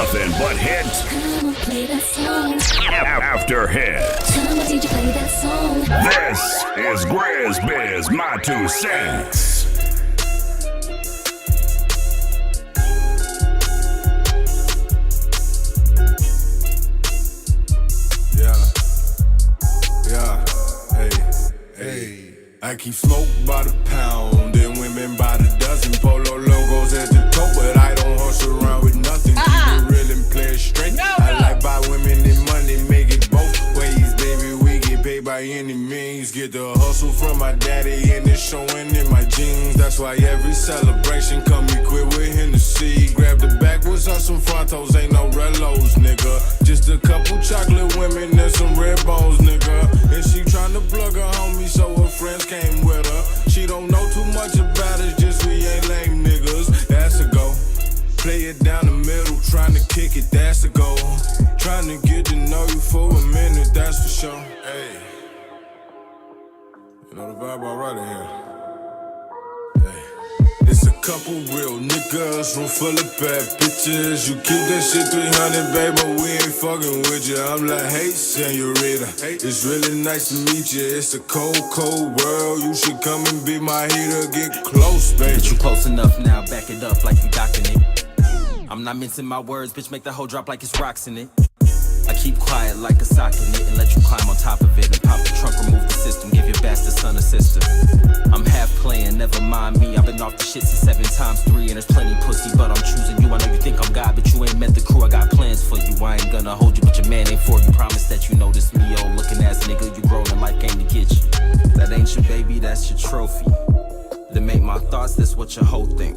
Nothing but hits. Come on, play that song. After hits. Come on, DJ, play that song. This is GRIZZBIZ, my 2 cents. I keep smoke by the pound and women by the dozen. Polo logos at the top, but I don't hustle around with nothing. Keep it real and play it straight. I like buy women and money, make it both ways, baby. We get paid by any means. Get the hustle from my daddy and it's showing in my jeans. That's why every celebration come equipped with Hennessy. Grab the backwards on some Frontos, ain't no Relos, nigga. Just a couple chocolate women and some red bones, nigga. And she tryna plug her homie, so her friends came with her. She don't know too much about it, just we ain't lame niggas. That's a go. Play it down the middle, tryna kick it, that's a goal. Tryna get to know you for a minute, that's for sure. Hey, you know the vibe alright in here. It's a couple real niggas, room full of bad bitches. You keep that shit 300, babe, but we ain't fucking with you. I'm like, hey, senorita, it's really nice to meet you. It's a cold, cold world. You should come and be my heater. Get close, baby. Bitch, you close enough now, back it up like you docking it. I'm not mincing my words, bitch, make that hoe drop like it's rocks in it. I keep quiet like a sock in it and let you climb on top of it and pop the trunk, remove the system, give your bastard son or sister. I'm half playing, never mind me. I've been off the shit since 7 times 3 and there's plenty pussy, but I'm choosing you. I know you think I'm God, but you ain't met the crew. I got plans for you. I ain't gonna hold you, but your man ain't for you. Promise that you notice me, old looking ass nigga. You grown and life came to get you. That ain't your baby, that's your trophy. That make my thoughts, that's what your whole think.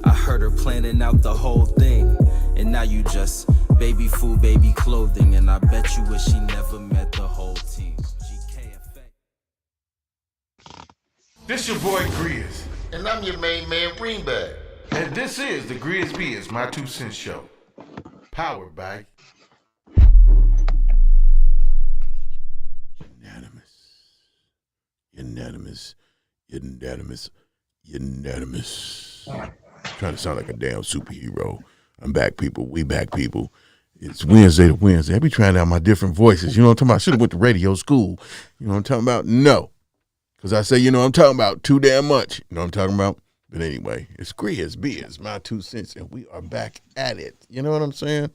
I heard her planning out the whole thing, and now you just baby food, baby clothing, and I bet you wish she never met the whole team. This your boy Grizz. And I'm your main man, Greenback. And this is the GRIZZBIZ My 2 Cents Show. Powered by Unanimous. Trying to sound like a damn superhero. I'm back, people. We back, people. It's Wednesday to Wednesday. I be trying out my different voices. You know what I'm talking about? I should have went to radio school. You know what I'm talking about? No. Because I say, you know what I'm talking about, too damn much. You know what I'm talking about? But anyway, it's GRIZZBIZ, my 2 cents, and we are back at it. You know what I'm saying?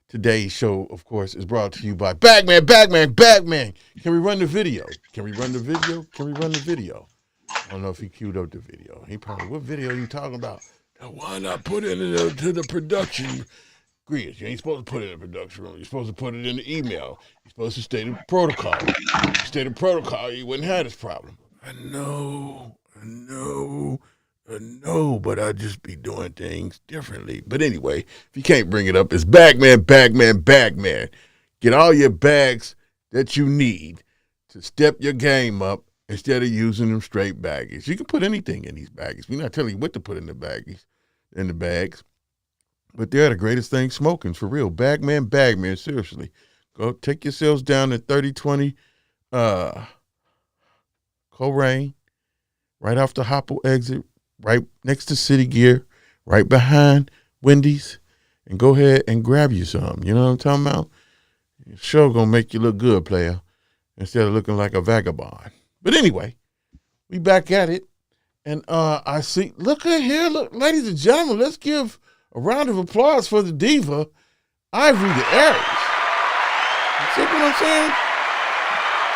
Today's show, of course, is brought to you by Bagman. Can we run the video? I don't know if he queued up the video. He probably, what video are you talking about? Now, why not put it into the production? Grizz, you ain't supposed to put it in the production room. You're supposed to put it in the email. You're supposed to state a protocol. If you state a protocol, you wouldn't have this problem. I know, but I just be doing things differently. But anyway, if you can't bring it up, it's Bagman. Get all your bags that you need to step your game up instead of using them straight baggies. You can put anything in these baggies. We're not telling you what to put in the bags. But they're the greatest thing smoking, for real. Bagman, seriously. Go take yourselves down to 3020 Coleraine, right off the Hopple exit, right next to City Gear, right behind Wendy's, and go ahead and grab you some. You know what I'm talking about? Sure gonna make you look good, player, instead of looking like a vagabond. But anyway, we back at it. And I see, look at here, look, ladies and gentlemen, let's give a round of applause for the diva, Ivory the Aries. You see what I'm saying?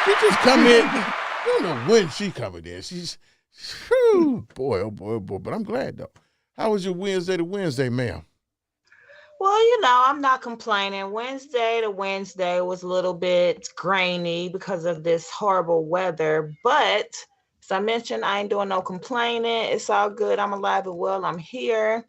She just come in. You don't know when she coming in. She's, whew, boy, but I'm glad though. How was your Wednesday to Wednesday, ma'am? Well, I'm not complaining. Wednesday to Wednesday was a little bit grainy because of this horrible weather. But as I mentioned, I ain't doing no complaining. It's all good. I'm alive and well. I'm here.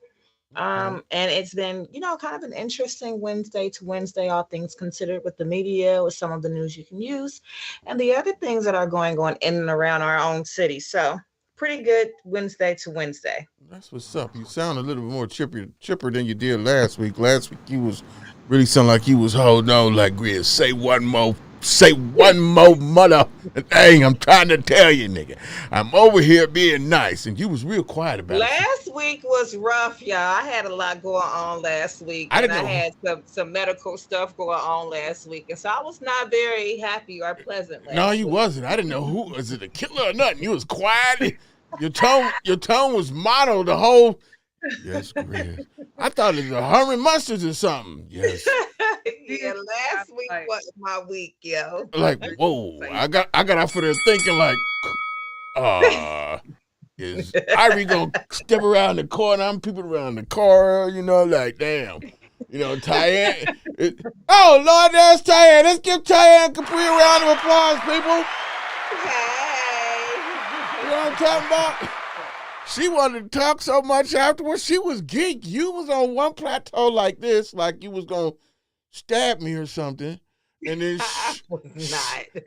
And it's been, kind of an interesting Wednesday to Wednesday, all things considered, with the media, with some of the news you can use, and the other things that are going on in and around our own city. So pretty good Wednesday to Wednesday. That's what's up. You sound a little bit more chipper than you did last week. Last week you was really sound like you was holding on like Grizz. Say one more say one more mother thing. I'm trying to tell you, nigga. I'm over here being nice, and you was real quiet about it. Last week was rough, y'all. I had a lot going on last week. I and didn't know. I had some medical stuff going on last week. And so I was not very happy or pleasant last No, you week. wasn't. I didn't know who was it, a killer or nothing. You was quiet. Your tone was modeled the whole. Yes, Grizz. I thought it was a Herman Mustard or something. Yes. Yeah, last week was my week, yo. Like, whoa. I got out for there thinking like, is Ivory gonna step around the corner? I'm peeping around the car, you know, like, damn. You know, Tyann. Oh, Lord, there's Tyann. Let's give Tyann Capri a round of applause, people. Hey. You know what I'm talking about? She wanted to talk so much afterwards. She was geek. You was on one plateau like this, like you was going to stab me or something. And then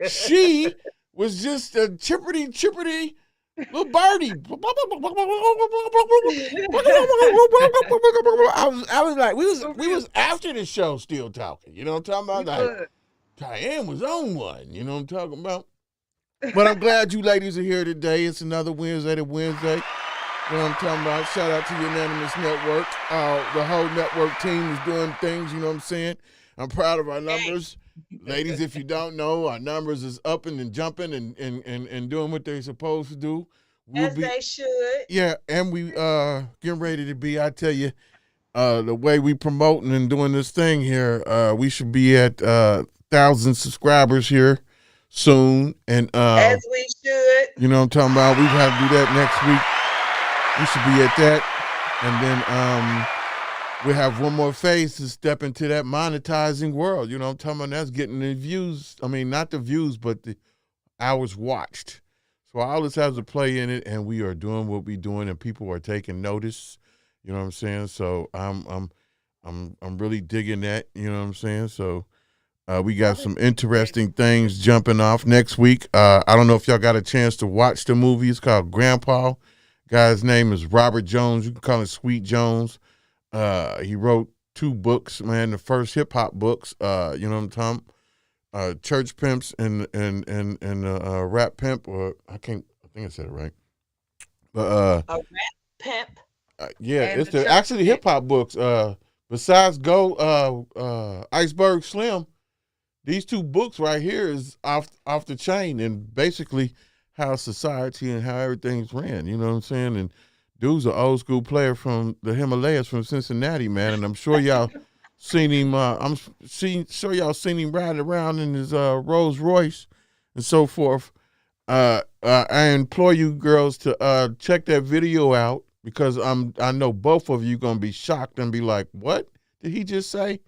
she was just a chipperty little birdie. I was like, we was after the show still talking. You know what I'm talking about? Like, Tyann was on one. You know what I'm talking about? But I'm glad you ladies are here today. It's another Wednesday to Wednesday. You know what I'm talking about? Shout out to Unanimous Network. The whole network team is doing things, you know what I'm saying? I'm proud of our numbers. Ladies, if you don't know, our numbers is up and jumping and doing what they're supposed to do. They should. Yeah, and we getting ready to be, I tell you, the way we promoting and doing this thing here, we should be at 1,000 subscribers here soon. And as we should. You know what I'm talking about? We have to do that next week. We should be at that. And then we have one more phase to step into that monetizing world. You know what I'm talking about? That's getting the views. I mean, not the views, but the hours watched. So all this has a play in it, and we are doing what we're doing, and people are taking notice. You know what I'm saying? So I'm really digging that. You know what I'm saying? So we got some interesting things jumping off next week. I don't know if y'all got a chance to watch the movie. It's called Grandpa. Guy's name is Robert Jones. You can call him Sweet Jones. He wrote 2 books, man. The first hip hop books. You know what I'm talking? Church Pimps and Rap Pimp. Or I think I said it right. But a Rap Pimp. Yeah, it's actually hip hop books. Besides Go, Iceberg Slim. These 2 books right here is off the chain, and basically how society and how everything's ran. You know what I'm saying? And dude's an old school player from the Himalayas from Cincinnati, man. And I'm sure y'all seen him. Sure y'all seen him riding around in his Rolls Royce and so forth. I implore you girls to check that video out, because I know both of you gonna be shocked and be like, "What did he just say?"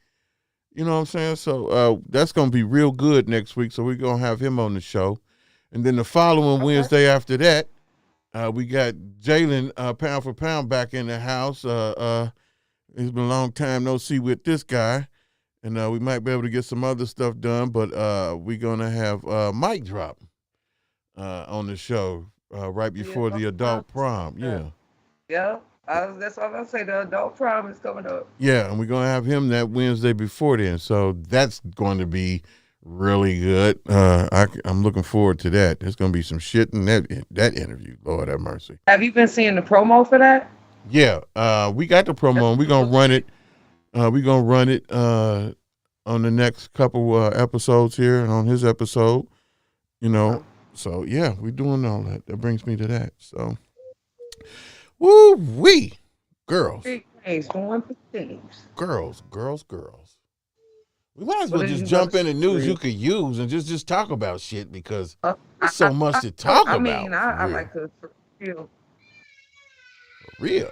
You know what I'm saying? So that's going to be real good next week. So we're going to have him on the show. And then the following Wednesday after that, we got Jalen Pound for Pound back in the house. It's been a long time no see with this guy. And we might be able to get some other stuff done. But we're going to have Mike drop on the show right before the adult prom. Yeah. Yeah. That's all I'm saying. The adult prom is coming up. Yeah, and we're going to have him that Wednesday before then. So that's going to be really good. I'm looking forward to that. There's going to be some shit in that interview. Lord have mercy. Have you been seeing the promo for that? Yeah, we got the promo, and we're going to run it. We're going to run it on the next couple episodes here and on his episode. You know, so yeah, we're doing all that. That brings me to that. So. Woo-wee. Girls. Girls. We might as well just jump into news you could use and just talk about shit, because there's so much to talk about. I like to feel. For real.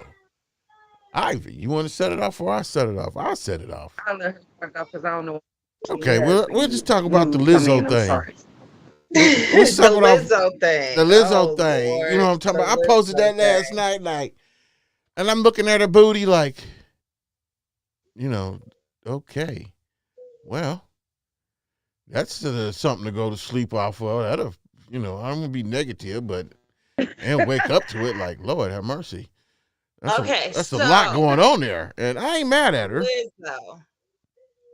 Ivy, you want to set it off or I set it off? I'll set it off. I'll let her start off because I don't know. Okay, we'll just talk about the Lizzo thing. Let's talk about the Lizzo thing. The Lizzo thing. Lord. You know what I'm talking about? I posted that last night, like, and I'm looking at her booty like, you know, okay. Well, that's something to go to sleep off of. That'll, you know, I'm going to be negative, but, and wake up to it like, Lord have mercy. That's a lot going on there. And I ain't mad at her.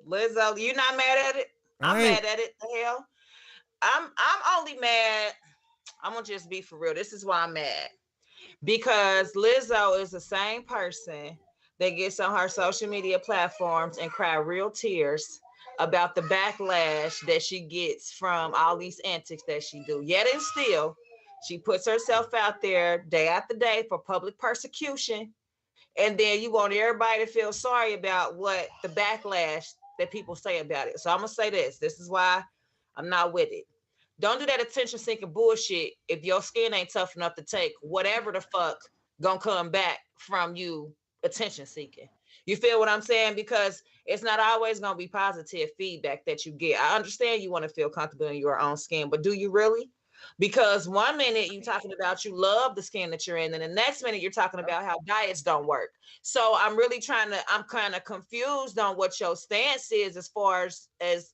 Lizzo, you not mad at it? I'm mad at it. The hell. I'm only mad. I'm gonna just be for real. This is why I'm mad. Because Lizzo is the same person that gets on her social media platforms and cry real tears about the backlash that she gets from all these antics that she do. Yet and still, she puts herself out there day after day for public persecution. And then you want everybody to feel sorry about what the backlash that people say about it. So I'm gonna say this. This is why I'm not with it. Don't do that attention seeking bullshit if your skin ain't tough enough to take whatever the fuck gonna come back from you attention seeking. You feel what I'm saying? Because it's not always gonna be positive feedback that you get. I understand you want to feel comfortable in your own skin, but do you really? Because one minute you're talking about you love the skin that you're in, and the next minute you're talking about how diets don't work. So I'm really I'm kind of confused on what your stance is as far as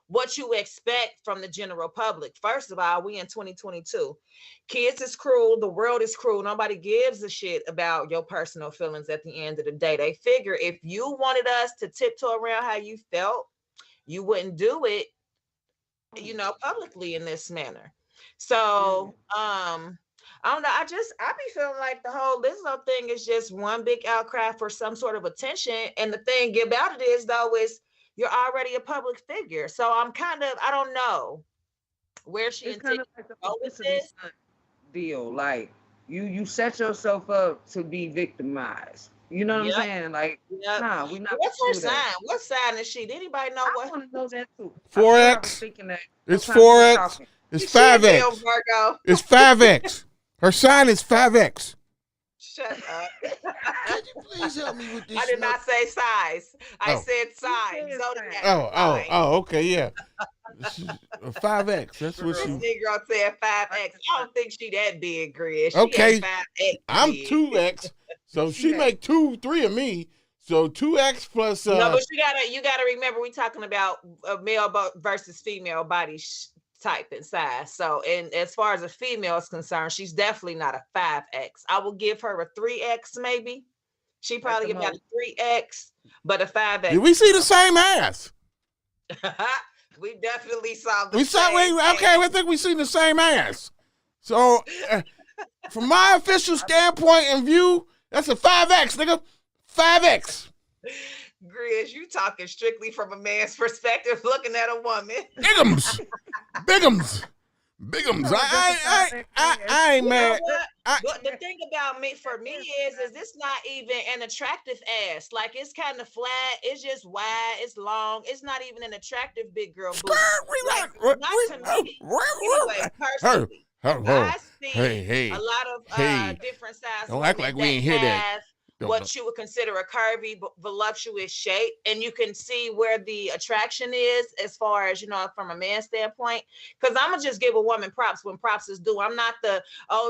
what you expect from the general public. First of all, we in 2022. Kids is cruel. The world is cruel. Nobody gives a shit about your personal feelings at the end of the day. They figure if you wanted us to tiptoe around how you felt, you wouldn't do it, publicly in this manner. So, I don't know. I be feeling like the whole Lizzo thing is just one big outcry for some sort of attention. And the thing about it is, though, is you're already a public figure. So I don't know where she it's kind of like the publicity deal. Like you set yourself up to be victimized. You know what I'm saying? Like, nah, we not. What's her sign? What sign is she? Did anybody know what? I want to know that too. 4X. It's 4X. It's 5X. It's 5X. Her sign is 5X. Shut up. Could you please help me with this? I did not say size. I said size. Okay, yeah. 5X. That's what she. This girl said 5X. I don't think she that big, Grizz. Okay. 5X I'm 2X. So she make 3 of me. So 2X plus. No, but you gotta remember we talking about a male versus female body type and size. So, and as far as a female is concerned, she's definitely not a 5X. I will give her a 3X maybe. She probably about a 3X, but a 5X. Did we see the same ass? We definitely saw the I think we seen the same ass. So, from my official standpoint and view, that's a 5X, nigga. 5X. Grizz, you talking strictly from a man's perspective, looking at a woman. Bigums. I ain't mad. But the thing about me, for me, is this not even an attractive ass. Like, it's kind of flat. It's just wide. It's long. It's not even an attractive big girl booty. Like, not to me. Anyway, personally, I see a lot of different sizes. Don't act like we ain't hear that. What you would consider a curvy, voluptuous shape, and you can see where the attraction is as far as, from a man's standpoint. Because I'm gonna just give a woman props when props is due. I'm not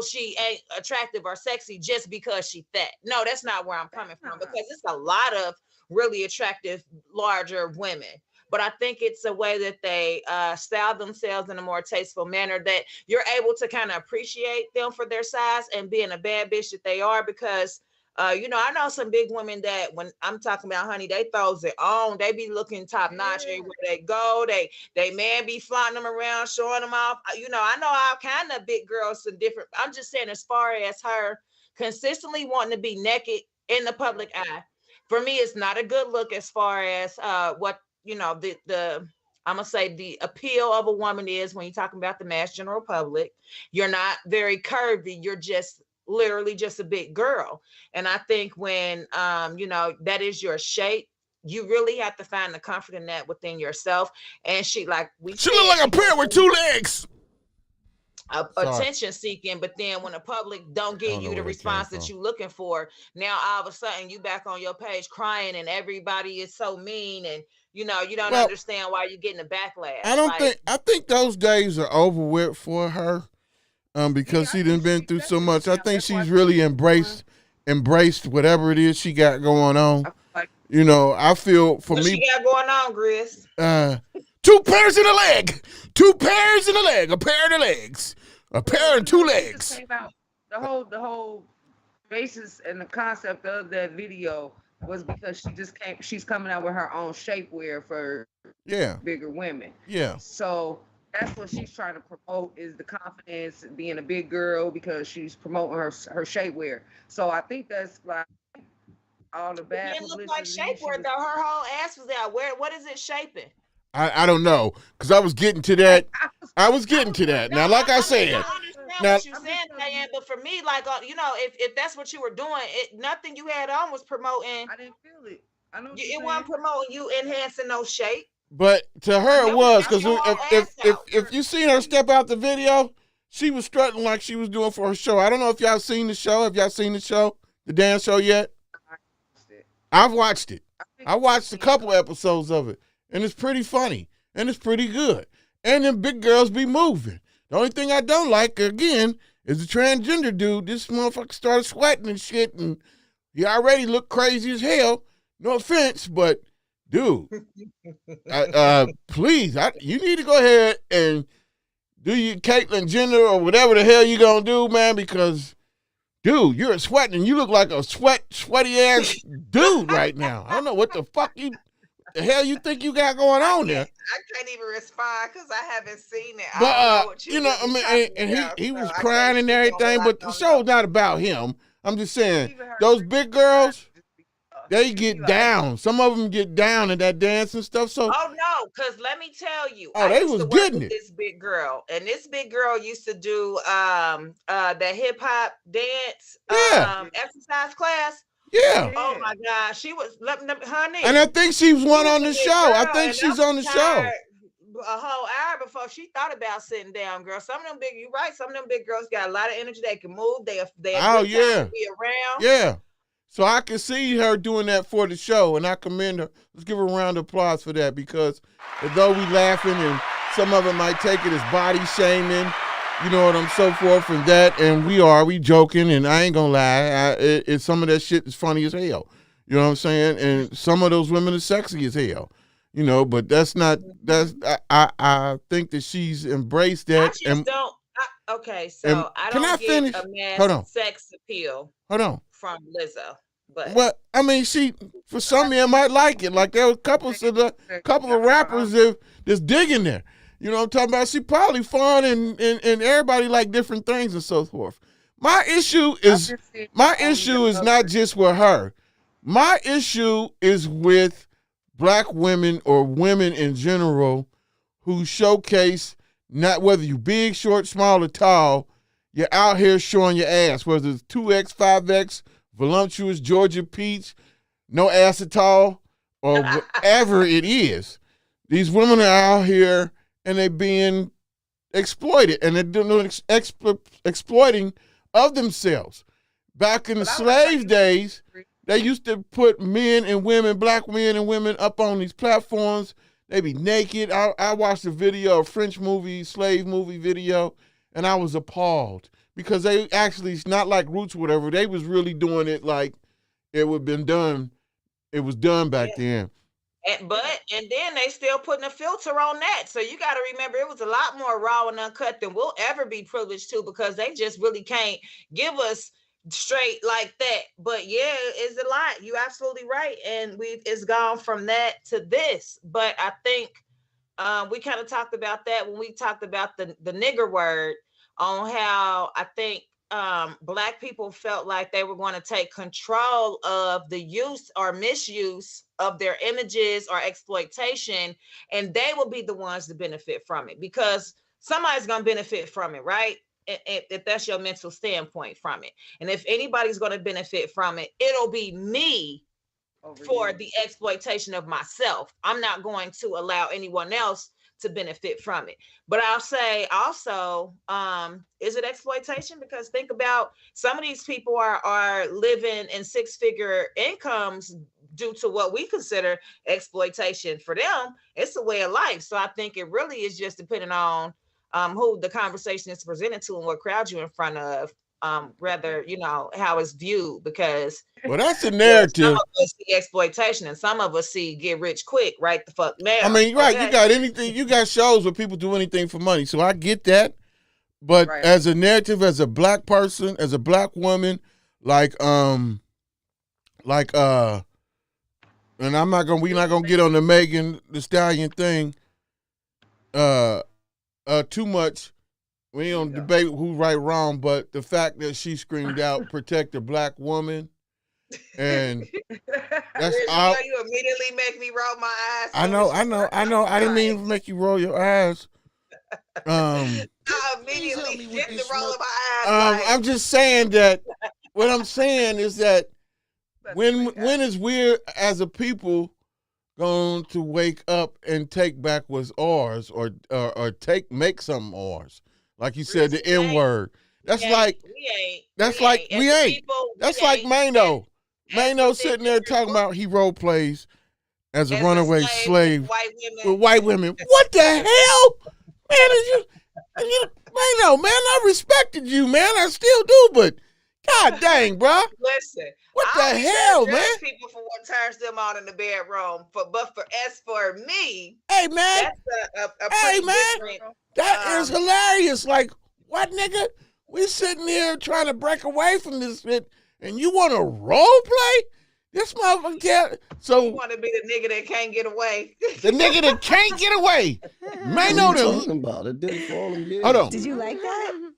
she ain't attractive or sexy just because she fat. No, that's not where I'm coming from, because it's a lot of really attractive, larger women. But I think it's a way that they style themselves in a more tasteful manner that you're able to kind of appreciate them for their size and being a bad bitch that they are, because I know some big women that when I'm talking about, honey, they throws it on. They be looking top notch everywhere they go. They man be flying them around, showing them off. I know all kind of big girls and different. I'm just saying, as far as her consistently wanting to be naked in the public eye, for me, it's not a good look as far as what the I'm gonna say the appeal of a woman is when you're talking about the mass general public. You're not very curvy. You're just literally just a big girl. And I think when that is your shape, you really have to find the comfort in that within yourself. And she look like a parrot with 2 legs. Attention seeking, but then when the public don't give you the response that you're looking for, now all of a sudden you back on your page crying and everybody is so mean, and you don't understand why you're getting a backlash. I think those days are over with for her. Because she done been through so much. I think she's really embraced whatever it is she got going on. I feel for me. What she got going on, Grizz? 2 pairs in the leg. 2 pairs in the leg. A pair of the legs. A pair and 2 legs. The whole basis and the concept of that video was because she's coming out with her own shapewear for bigger women. Yeah. So that's what she's trying to promote is the confidence, being a big girl because she's promoting her shapewear. So I think that's like all the It bad didn't look publicity. like shapewear though. Her whole ass was out. What is it shaping? I don't know, because I was getting to that. I was getting to that. Now, like I said, I understand now, what you're saying, Diane, but for me, like, you know, if that's what you were doing, nothing you had on was promoting. I didn't feel it. I know It wasn't promoting you enhancing no shape. but to her it was, because your whole ass out. if you seen her step out the video, she was strutting like she was doing for her show. I don't know if y'all seen the show. Have y'all seen the show, the dance show yet? I've watched it. I watched a couple episodes of it, and it's pretty funny, and it's pretty good. And them big girls be moving. The only thing I don't like, again, is the transgender dude. This motherfucker started sweating and shit, and he already looked crazy as hell. No offense, but dude, please, you need to go ahead and do your Caitlyn Jenner or whatever the hell you gonna do, man, because, dude, you're sweating and you look like a sweaty ass dude right now. I don't know what the fuck the hell you think you got going on there. I can't even respond because I haven't seen it. But I don't know what you know, I mean, and he was I crying and everything, but the show's not about him. I'm just saying, those big girls, they get down. Some of them get down in that dance and stuff. So Oh no, because let me tell you, they used was to work getting with it. this big girl, and this big girl used to do the hip hop dance exercise class. Yeah. Oh my God, she was honey. And I think she was one on the a big show. I girl, think and she's I on the was show. tired a whole hour before she thought about sitting down, girl. Some of them big, you right. Some of them big girls got a lot of energy. They can move. They Oh, good time yeah. to be around. Yeah. So I can see her doing that for the show, and I commend her. Let's give her a round of applause for that, because although we laughing and some of it might take it as body shaming, you know what I'm so forth and that, and we joking, and I ain't gonna lie, some of that shit is funny as hell. You know what I'm saying? And some of those women are sexy as hell. You know, but I think that she's embraced that. I just don't. Okay, so I don't get a man's sex appeal. Hold on. From Lizzo. But well, I mean, for some men might like it. Like there were couple of rappers that's digging there. You know what I'm talking about? She probably fun and everybody like different things and so forth. My issue is not just with her. My issue is with black women or women in general who showcase, not whether you big, short, small, or tall, you're out here showing your ass, whether it's 2X, 5X, voluptuous, Georgia peach, no ass at all, or whatever it is. These women are out here and they're being exploited, and they're doing exploiting of themselves. Back in the slave days, they used to put men and women, black men and women, up on these platforms. They be naked. I watched a video, a French movie, slave movie video, and I was appalled because they actually, it's not like Roots or whatever. They was really doing it like it would been done. It was done back then. And then they still putting a filter on that. So you got to remember, it was a lot more raw and uncut than we'll ever be privileged to, because they just really can't give us straight like that. But yeah, it's a lot. You absolutely right. And it's gone from that to this. But I think we kind of talked about that when we talked about the nigger word, on how I think black people felt like they were going to take control of the use or misuse of their images or exploitation, and they will be the ones to benefit from it, because somebody's going to benefit from it, right? If that's your mental standpoint from it. And if anybody's going to benefit from it, it'll be me for the exploitation of myself. I'm not going to allow anyone else to benefit from it. But I'll say also, is it exploitation? Because think about, some of these people are living in six-figure incomes due to what we consider exploitation. For them, it's a way of life. So I think it really is just depending on who the conversation is presented to and what crowd you're in front of, rather, you know, how it's viewed. Because that's a narrative. Some of us see exploitation and some of us see get rich quick, right the fuck now. I mean, right, okay? You got shows where people do anything for money, so I get that. But as a narrative, as a black person, as a black woman, and we're not gonna get on the Megan Thee Stallion thing. too much. We don't debate who's right, wrong, but the fact that she screamed out, "Protect the black woman," and that's all. You immediately make me roll my eyes. I know. I didn't mean to make you roll your eyes. I immediately get to rolling my eyes. I'm just saying that. What I'm saying is that when is we as a people going to wake up and take back what's ours, or make something ours? Like you said, the N word. That's like we ain't. That's like Maino. Maino sitting there talking about he role plays as a runaway slave with white women. What the hell, man? Maino, man, I respected you, man. I still do, but God dang, bro. Listen, what the hell, man? People for what turns them on in the bedroom, but as for me, hey man, that's a pretty different. That is hilarious. Like, what, nigga? We sitting here trying to break away from this shit, and you want to role play? This motherfucker can't. So you want to be the nigga that can't get away? The nigga that can't get away. Man, what are you talking about? It did for all them years. Hold on. Did you like that?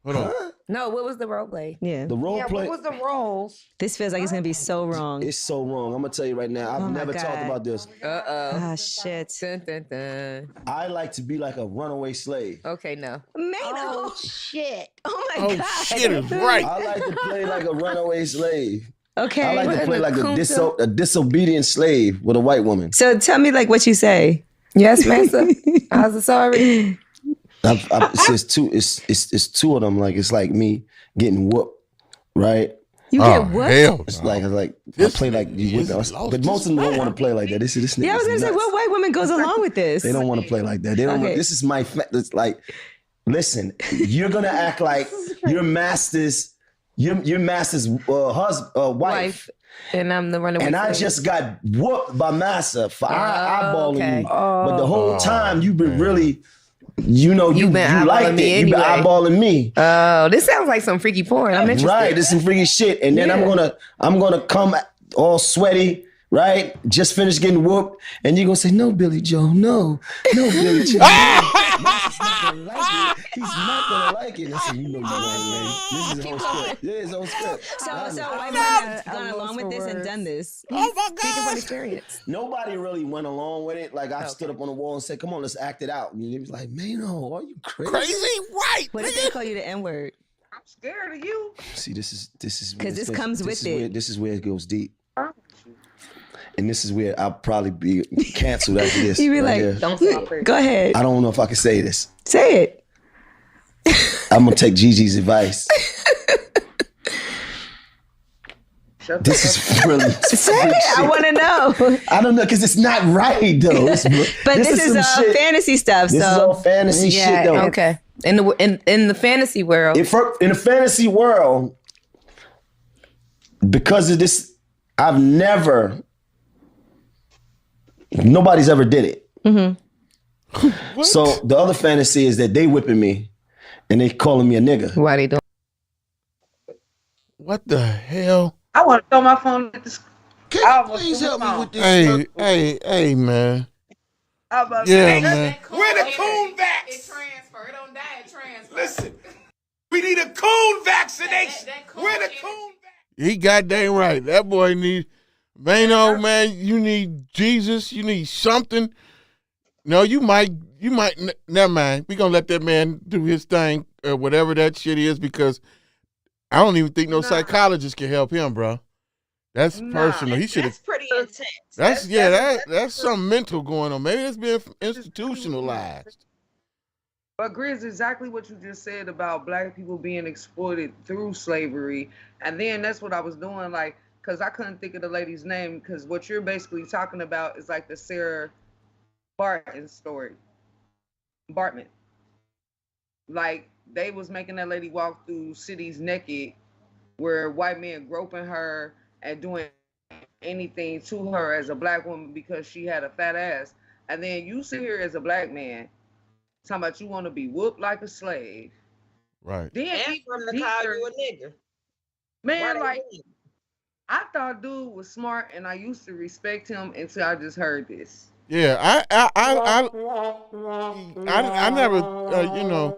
Hold on. No, what was the role play? Yeah. The role play. What was the roles? This feels like it's gonna be so wrong. It's so wrong. I'm gonna tell you right now. I've never talked about this. Ah, shit. Dun, dun, dun. I like to be like a runaway slave. Okay, no. Oh shit. Oh my god. Oh shit is right. I like to play like a runaway slave. Okay. I like to play like a disobedient slave with a white woman. So tell me like what you say. Yes, Mesa. I was sorry. It's two. It's two of them. Like it's like me getting whooped, right? You get whooped. Hell, it's like I play like you. But most of them don't want to play like that. This nigga. Yeah, I was gonna say, what white woman goes along with this? They don't want to play like that. They don't. Okay. This is my. It's like, listen, you're gonna act like your master's. Your master's wife. And I'm the runaway. And I just got whooped by Massa for eyeballing me. But the whole time you've been really, you been eyeballing me. Oh, this sounds like some freaky porn. I'm interested. Right, this is some freaky shit. And then I'm gonna come all sweaty. Right? Just finished getting whooped. And you're going to say, no, Billy Joe, no, Billy Joe. He's not going to like it. He's not going to like it. I said, you know you're right, man. This is whole script. Yeah, it's whole script. So white women have gone along with this and done this. Oh, my God. Speaking from experience. Nobody really went along with it. Like, I stood up on the wall and said, come on, let's act it out. And he was like, Maino, are you crazy? Crazy? Right. What if they call you the N-word? I'm scared of you. See, this is because this comes with it. This is where it goes deep. And this is where I'll probably be canceled after this. You be like, here. Don't stop it. Go ahead. I don't know if I can say this. Say it. I'm going to take Gigi's advice. This is really say it. I want to know. I don't know, because it's not right, though. But this is all fantasy stuff. This is all fantasy shit, though. Okay. In the fantasy world. In the fantasy world, because of this, nobody's ever did it. Mm-hmm. So the other fantasy is that they whipping me and they calling me a nigga. Why they doing? What the hell? I want to throw my phone at the Can you please help me with this? Hey, man. Yeah, man. Where the coon vax? It transfer. It don't die. It transfer. Listen, we need a coon vaccination. Where the coon vax? He goddamn right. That boy need. Maino, man, you need Jesus. You need something. No, you might. Never mind. We gonna let that man do his thing, whatever that shit is, because I don't even think no psychologist can help him, bro. That's personal. He should have. That's pretty intense. That's some mental going on. Maybe it's been institutionalized. But Grizz, exactly what you just said about black people being exploited through slavery, and then that's what I was doing, like. Because I couldn't think of the lady's name, because what you're basically talking about is like the Sarah Bartman story. Bartman. Like, they was making that lady walk through cities naked, where white men groping her and doing anything to her as a black woman because she had a fat ass. And then you sit here as a black man, talking about you want to be whooped like a slave. Right. Then And from the call you a nigga. Man, like, I thought dude was smart, and I used to respect him until I just heard this. Yeah, I never, you know,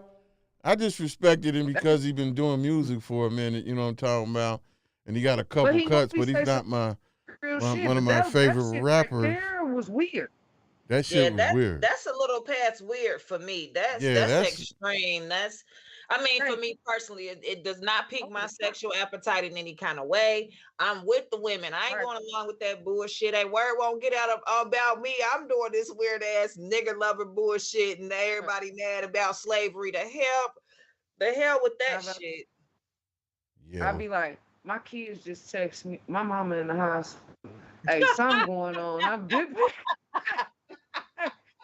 I just respected him because he been doing music for a minute. You know what I'm talking about? And he got a couple cuts, but he's not one of my favorite rappers. There was weird. That shit was weird. That's a little past weird for me. That's extreme. I mean, for me personally, it does not pique my sexual appetite in any kind of way. I'm with the women. I ain't going along with that bullshit. That word won't get out about me. I'm doing this weird ass nigger lover bullshit, and everybody mad about slavery. The hell with that shit. Yeah. I'd be like, my kids just text me, my mama in the house. Hey, something going on. I'm big.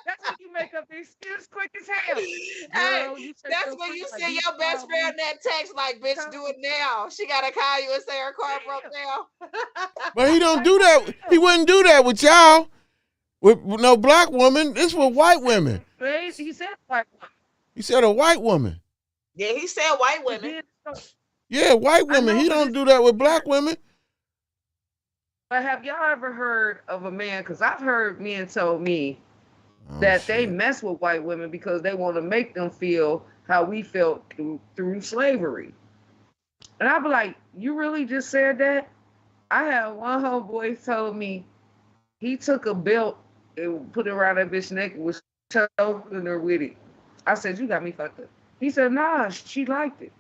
That's when you make up the excuse quick as hell. Girl, that's when you see your best friend that text like, bitch, do it now. She gotta call you and say her car broke down. But he don't do that. He wouldn't do that with y'all. With no black woman. This with white women. He said white woman. He said a white woman. Yeah, he said white women. Yeah, white women. He don't do that with black women. But have y'all ever heard of a man? Because I've heard men tell me that they mess with white women because they want to make them feel how we felt through slavery. And I'd be like, you really just said that? I had one homeboy told me he took a belt and put it around that bitch neck and was choking her with it. I said, you got me fucked up. He said, nah, she liked it.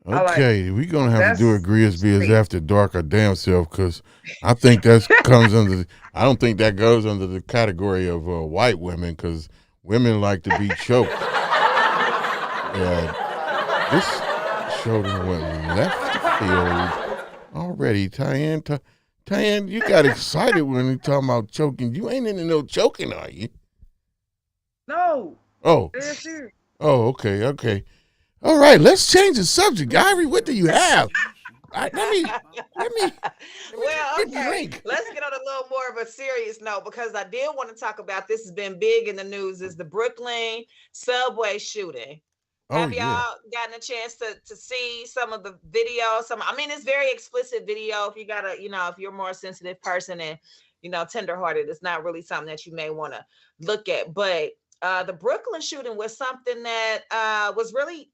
Okay, we're going to have to do a GRIZZBIZ After Dark our damn self because I think that comes under, I don't think that goes under the category of white women because women like to be choked. This show went left field already. Tyann, you got excited when you talking about choking. You ain't into no choking, are you? No. Oh. Oh, okay. All right, let's change the subject. Ivory, what do you have? Let me drink. Let's get on a little more of a serious note because I did want to talk about this. Has been big in the news. Is the Brooklyn subway shooting? Have y'all gotten a chance to see some of the video? I mean, it's very explicit video. If you gotta, if you're a more sensitive person and tenderhearted, it's not really something that you may want to look at. But the Brooklyn shooting was something that was really.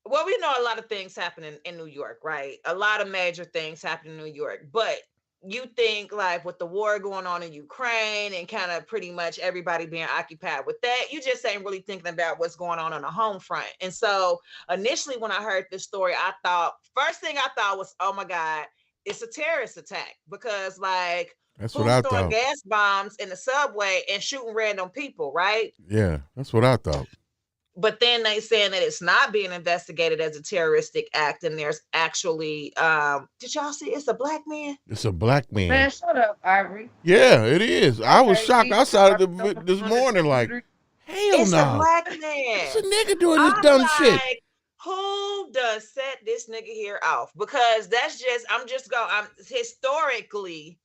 Well, we know a lot of things happening in New York, right? A lot of major things happen in New York. But you think like with the war going on in Ukraine and kind of pretty much everybody being occupied with that, you just ain't really thinking about what's going on the home front. And so initially when I heard this story, first thing I thought was, oh my God, it's a terrorist attack because like that's what I thought. Gas bombs in the subway and shooting random people, right? Yeah, that's what I thought. But then they saying that it's not being investigated as a terroristic act, and there's actually, did y'all see? It's a black man. It's a black man. Man, shut up, Ivory. Yeah, it is. I was shocked. I saw it this morning. Like, hell it's no. It's a black man. It's a nigga doing this dumb shit. Who does set this nigga here off? Because I'm historically.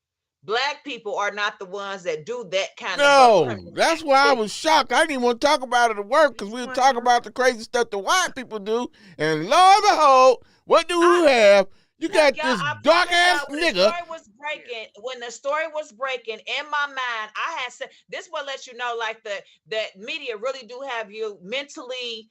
Black people are not the ones that do that kind of. No, that's why I was shocked. I didn't even want to talk about it at work because we were talking about the crazy stuff that white people do. And lo and behold, what do we have? You got this dark ass nigga. When the story was breaking, in my mind, I had said this will let you know, like that media really do have you mentally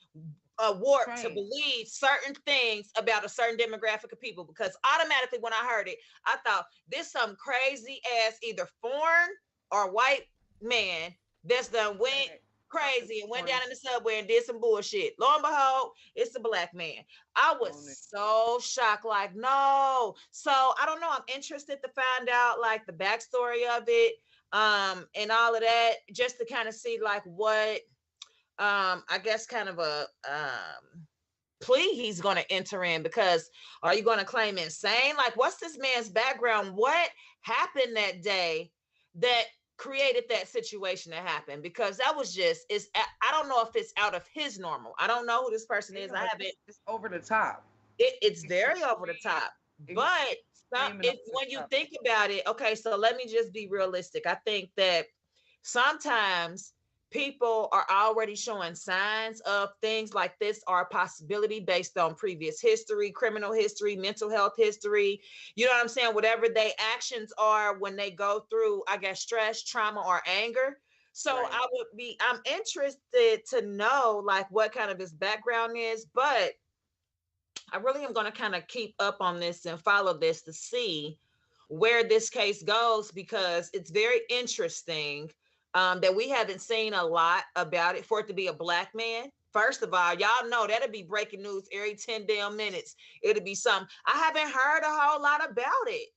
warped to believe certain things about a certain demographic of people, because automatically when I heard it, I thought this some crazy ass either foreign or white man that's done went crazy and went down in the subway and did some bullshit. Lo and behold, it's a black man. I was so shocked, like, no. So I don't know. I'm interested to find out like the backstory of it, and all of that, just to kind of see like what I guess kind of a plea he's going to enter in, because are you going to claim insane? Like, what's this man's background? What happened that day that created that situation to happen? Because that was I don't know if it's out of his normal. I don't know who this person is. I haven't. It's over the top. It's very over the top. But when you think about it, okay, so let me just be realistic. I think that sometimes people are already showing signs of things like this are a possibility based on previous history, criminal history, mental health history. You know what I'm saying? Whatever their actions are when they go through, I guess, stress, trauma, or anger. So I'm interested to know like what kind of his background is, but I really am going to kind of keep up on this and follow this to see where this case goes, because it's very interesting that we haven't seen a lot about it for it to be a black man. First of all, y'all know that'll be breaking news every 10 damn minutes. It'll be something. I haven't heard a whole lot about it.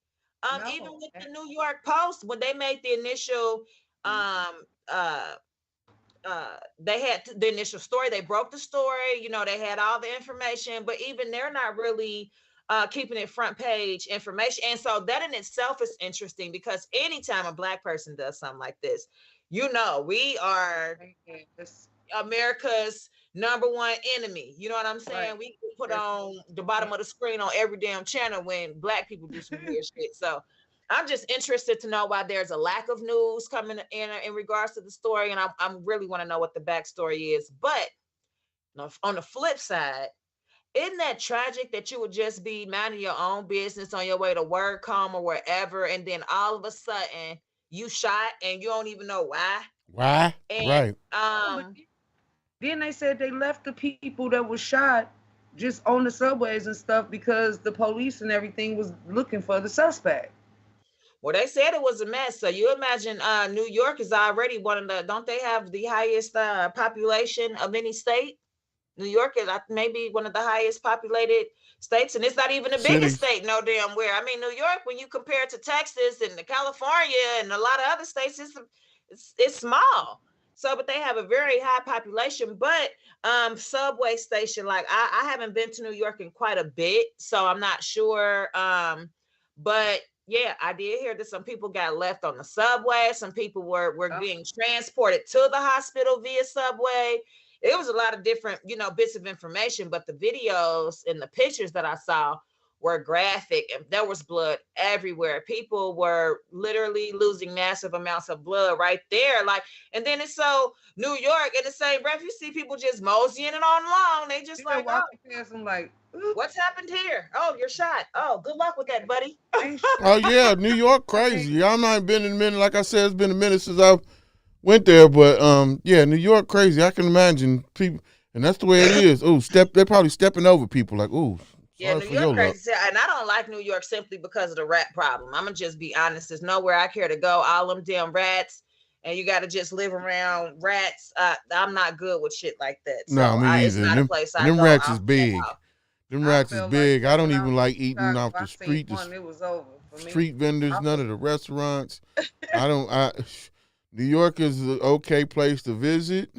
Even with the New York Post, when they made the initial they had the initial story, they broke the story, you know, they had all the information, but even they're not really keeping it front page information. And so that in itself is interesting, because anytime a black person does something like this, you know, we are America's number one enemy. You know what I'm saying? We put on the bottom of the screen on every damn channel when black people do some weird shit. So I'm just interested to know why there's a lack of news coming in regards to the story, and I really want to know what the backstory is. But on the flip side, isn't that tragic that you would just be minding your own business on your way to work, home, or wherever, and then all of a sudden you shot and you don't even know why? Why? And, right. Then they said they left the people that were shot just on the subways and stuff because the police and everything was looking for the suspect. Well, they said it was a mess. So you imagine New York is already one of the, don't they have the highest population of any state? New York is maybe one of the highest populated states, and it's not even the biggest state, no damn where. I mean, New York, when you compare it to Texas and California and a lot of other states, it's small. So, but they have a very high population. But subway station, like I haven't been to New York in quite a bit, so I'm not sure. But yeah, I did hear that some people got left on the subway. Some people were being transported to the hospital via subway. It was a lot of different, you know, bits of information, but the videos and the pictures that I saw were graphic, and there was blood everywhere. People were literally losing massive amounts of blood right there. Like, and then it's so New York in the same breath, you see people just moseying it on along. They just like, oh, past them like, what's happened here? Oh, you're shot. Oh, good luck with that, buddy. Oh yeah, New York crazy. I'm not been in a minute. Like I said, it's been a minute since I've went there, but yeah, New York crazy. I can imagine people, and that's the way it is. Ooh, they're probably stepping over people. Like, ooh, yeah, New York crazy. And I don't like New York simply because of the rat problem. I'm gonna just be honest. There's nowhere I care to go. All them damn rats, and you got to just live around rats. I'm not good with shit like that. So no, me either. It's not a place I them go. rats is big. Them rats is big. Like I don't even like eating off the street. It was over for me. Street vendors, none of the restaurants. New York is an okay place to visit,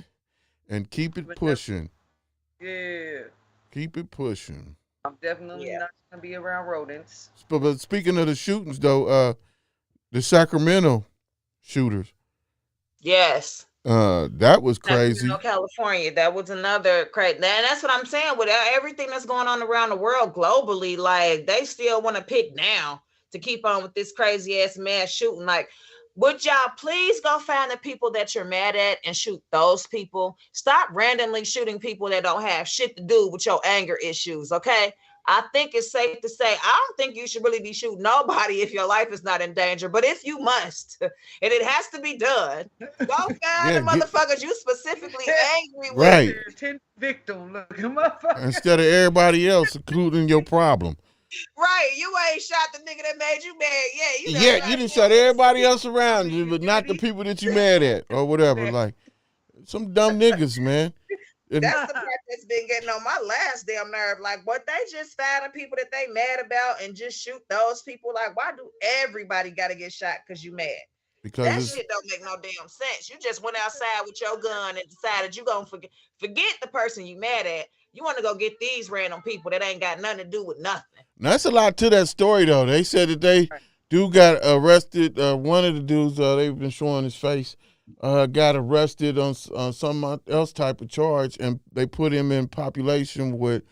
and keep it pushing. Yeah. Keep it pushing. I'm definitely not gonna be around rodents. But speaking of the shootings, though, the Sacramento shooters. Yes. That was crazy. California, that was another crazy. And that's what I'm saying with everything that's going on around the world globally. Like, they still want to pick now to keep on with this crazy ass mass shooting. Like, would y'all please go find the people that you're mad at and shoot those people? Stop randomly shooting people that don't have shit to do with your anger issues, okay? I think it's safe to say, I don't think you should really be shooting nobody if your life is not in danger. But if you must, and it has to be done, go find the motherfuckers you specifically angry with. Right. 10 victim looking motherfucker. Instead of everybody else, including your problem. Right, you ain't shot the nigga that made you mad. Yeah, you done shot everybody else around you, but not the people that you mad at or whatever. Like, some dumb niggas, man. That's the part that's been getting on my last damn nerve. Like, what, they just find the people that they mad about and just shoot those people? Like, why do everybody got to get shot because you mad? Because that shit don't make no damn sense. You just went outside with your gun and decided you gonna forget the person you mad at. You want to go get these random people that ain't got nothing to do with nothing. Now, that's a lot to that story, though. They said that they got arrested. One of the dudes, they've been showing his face, got arrested on some else type of charge, and they put him in population with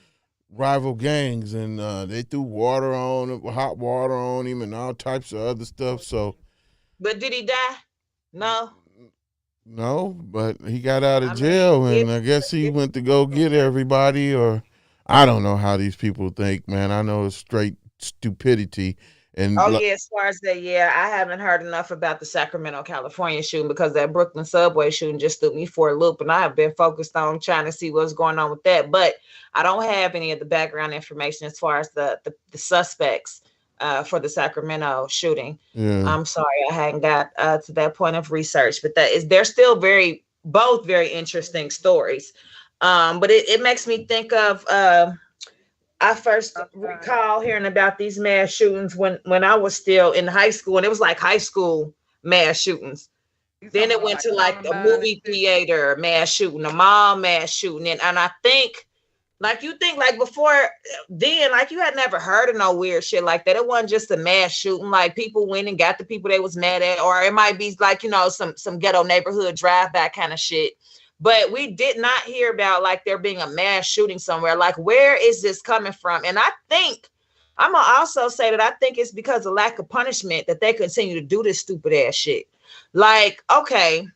rival gangs, and they threw water on him, hot water on him, and all types of other stuff. So, but did he die? No. No, but he got out of jail, and I guess he went to go get everybody, or I don't know how these people think, man. I know it's straight stupidity. And As far as that, I haven't heard enough about the Sacramento, California shooting because that Brooklyn subway shooting just threw me for a loop, and I have been focused on trying to see what's going on with that. But I don't have any of the background information as far as the suspects for the Sacramento shooting. Yeah. I'm sorry, I hadn't got to that point of research, but they're still both very interesting stories. But it makes me think of. I first recall hearing about these mass shootings when I was still in high school, and it was like high school mass shootings. Then it went to like a movie theater mass shooting, a mall mass shooting, and I think like before then, like you had never heard of no weird shit like that. It wasn't just a mass shooting, like people went and got the people they was mad at, or it might be like, some ghetto neighborhood drive-by kind of shit. But we did not hear about like there being a mass shooting somewhere. Like, where is this coming from? And I think I'm gonna also say that I think it's because of lack of punishment that they continue to do this stupid ass shit. Like, okay,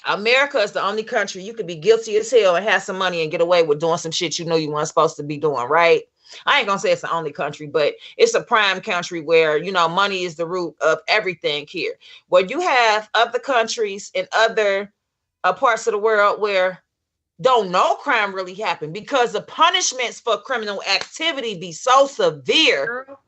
America is the only country you could be guilty as hell and have some money and get away with doing some shit you know you weren't supposed to be doing, right? I ain't gonna say it's the only country, but it's a prime country where, money is the root of everything here. Where you have other countries and other parts of the world where don't no crime really happen because the punishments for criminal activity be so severe. Girl,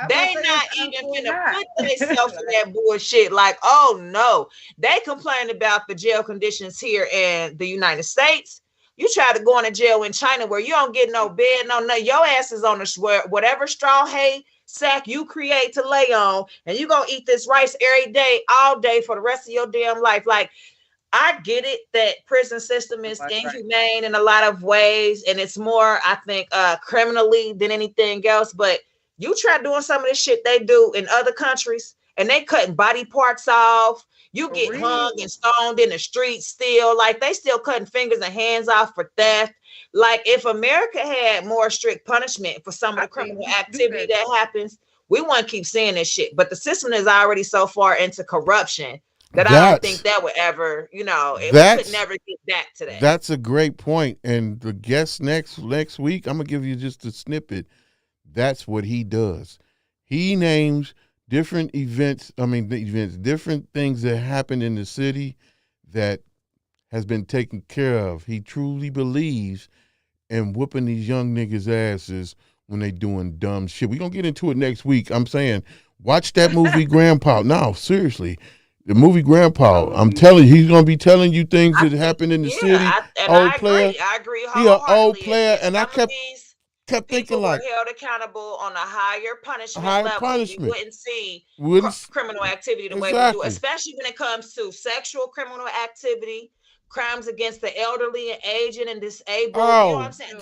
they not even gonna put themselves in that bullshit. Like, oh no, they complain about the jail conditions here in the United States. You try to go into jail in China where you don't get no bed, no, your ass is on whatever straw hay sack you create to lay on, and you gonna eat this rice every day, all day for the rest of your damn life. Like, I get it that prison system is inhumane in a lot of ways, and it's more, I think, criminally than anything else. But you try doing some of this shit they do in other countries, and they cutting body parts off. You get hung and stoned in the streets still. Like, they still cutting fingers and hands off for theft. Like, if America had more strict punishment for some of the criminal activity that happens, we wouldn't keep seeing this shit. But the system is already so far into corruption that I don't think that would ever, we could never get back to that. That's a great point. And the guest next week, I'm gonna give you just a snippet. That's what he does. He names different different things that happened in the city that has been taken care of. He truly believes in whooping these young niggas' asses when they doing dumb shit. We're gonna get into it next week. I'm saying, watch that movie Grandpa. No, seriously. The movie Grandpa, I'm telling you, he's gonna be telling you things that happened in the city. I agree. He an old player, and I kept thinking like, held accountable on a higher punishment level. We wouldn't see criminal activity the way we do, especially when it comes to sexual criminal activity, crimes against the elderly and aging and disabled. You know what I'm saying?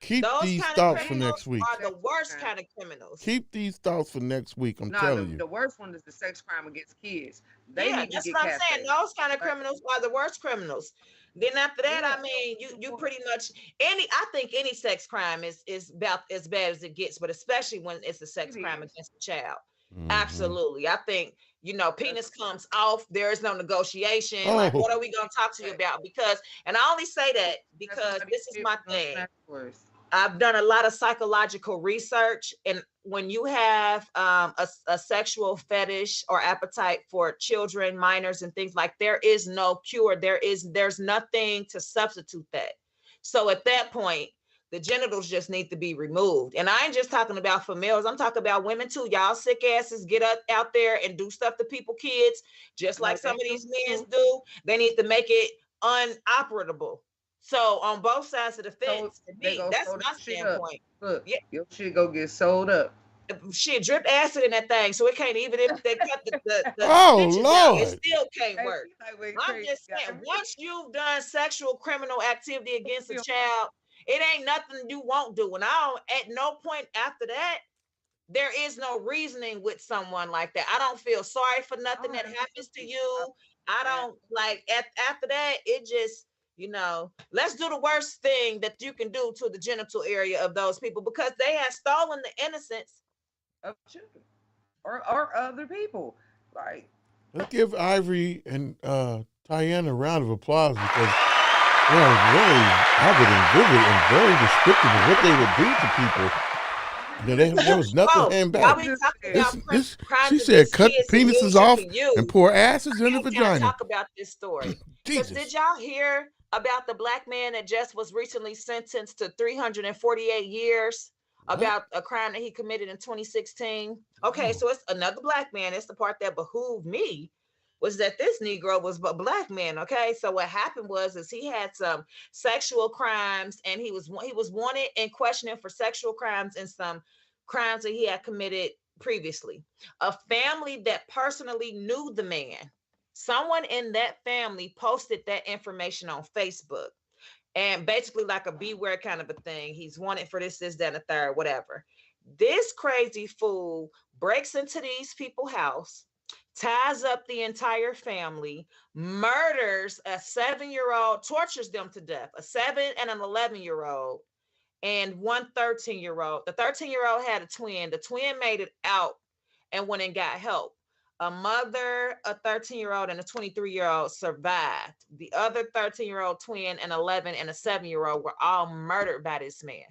Keep these thoughts for next week. Are the worst kind of criminals. Keep these thoughts for next week. I'm telling you. The worst one is the sex crime against kids. That's what I'm saying. Those kind of criminals are the worst criminals. Then after that, I mean, you pretty much I think any sex crime is about as bad as it gets, but especially when it's a sex crime against a child. Mm-hmm. Absolutely. I think, penis comes off. There is no negotiation. Like, what are we going to talk to you about? And I only say that because this is my thing. I've done a lot of psychological research, and when you have a sexual fetish or appetite for children, minors, and things like, there is no cure. There's nothing to substitute that. So at that point, the genitals just need to be removed. And I ain't just talking about for males. I'm talking about women too. Y'all sick asses get out there and do stuff to people, kids, just like some of these men do. They need to make it unoperable. So on both sides of the fence, that's my standpoint. Look, your shit go get sold up. Shit, drip acid in that thing, so it can't, even if they cut the Lord, out, it still can't work. I'm just saying, once you've done sexual criminal activity against a child, it ain't nothing you won't do. And at no point after that, there is no reasoning with someone like that. I don't feel sorry for nothing that happens to you. I don't after that, it just, let's do the worst thing that you can do to the genital area of those people, because they have stolen the innocence of children or other people. Like, let's give Ivory and Tyann a round of applause because they are very avid and vivid and very descriptive of what they would do to people. There was nothing hang back. She said, "Cut penises off and pour asses in the vagina." Talk about this story. Because did y'all hear about the black man that just was recently sentenced to 348 years about a crime that he committed in 2016? Okay, so it's another black man. It's the part that behooved me. Was that this Negro was a black man? Okay, so what happened was he had some sexual crimes, and he was wanted and questioned for sexual crimes and some crimes that he had committed previously. A family that personally knew the man, someone in that family posted that information on Facebook, and basically like a beware kind of a thing. He's wanted for this, that, and the third, whatever. This crazy fool breaks into these people's house, ties up the entire family, murders a 7-year-old, tortures them to death, a 7 and an 11-year-old, and one 13-year-old. The 13-year-old had a twin. The twin made it out and went and got help. A mother, a 13-year-old, and a 23-year-old survived. The other 13-year-old twin, an 11, and a 7-year-old were all murdered by this man.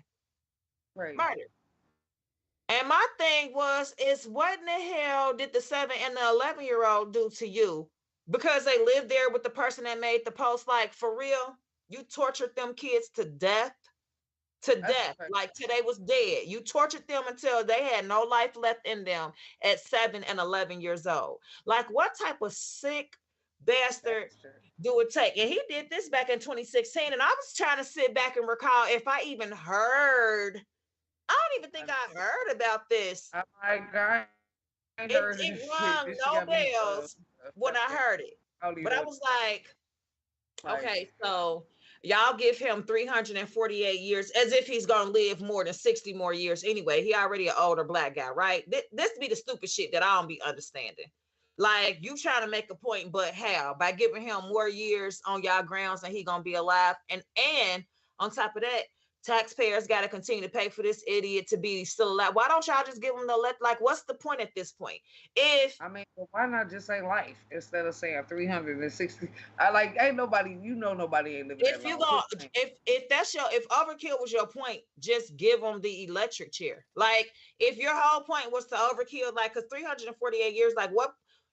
Right. Murdered. And my thing is what in the hell did the 7 and the 11-year-old do to you? Because they lived there with the person that made the post, like, for real? You tortured them kids to death? Like till they was dead. You tortured them until they had no life left in them at 7 and 11 years old. Like, what type of sick bastard do it take? And he did this back in 2016, and I was trying to sit back and recall if I even heard. I don't even think I heard about this. Oh my God. It rung no bells when I heard it. But I was like, okay, so y'all give him 348 years as if he's going to live more than 60 more years anyway. He already an older black guy, right? This be the stupid shit that I don't be understanding. Like, you trying to make a point, but how? By giving him more years on y'all grounds and he going to be alive. And on top of that, taxpayers got to continue to pay for this idiot to be still alive. Why don't y'all just give him like, what's the point at this point? Why not just say life instead of saying 360? Ain't nobody, nobody ain't living if you go, if overkill was your point, just give them the electric chair. Like, if your whole point was to overkill, like, because 348 years, like, what?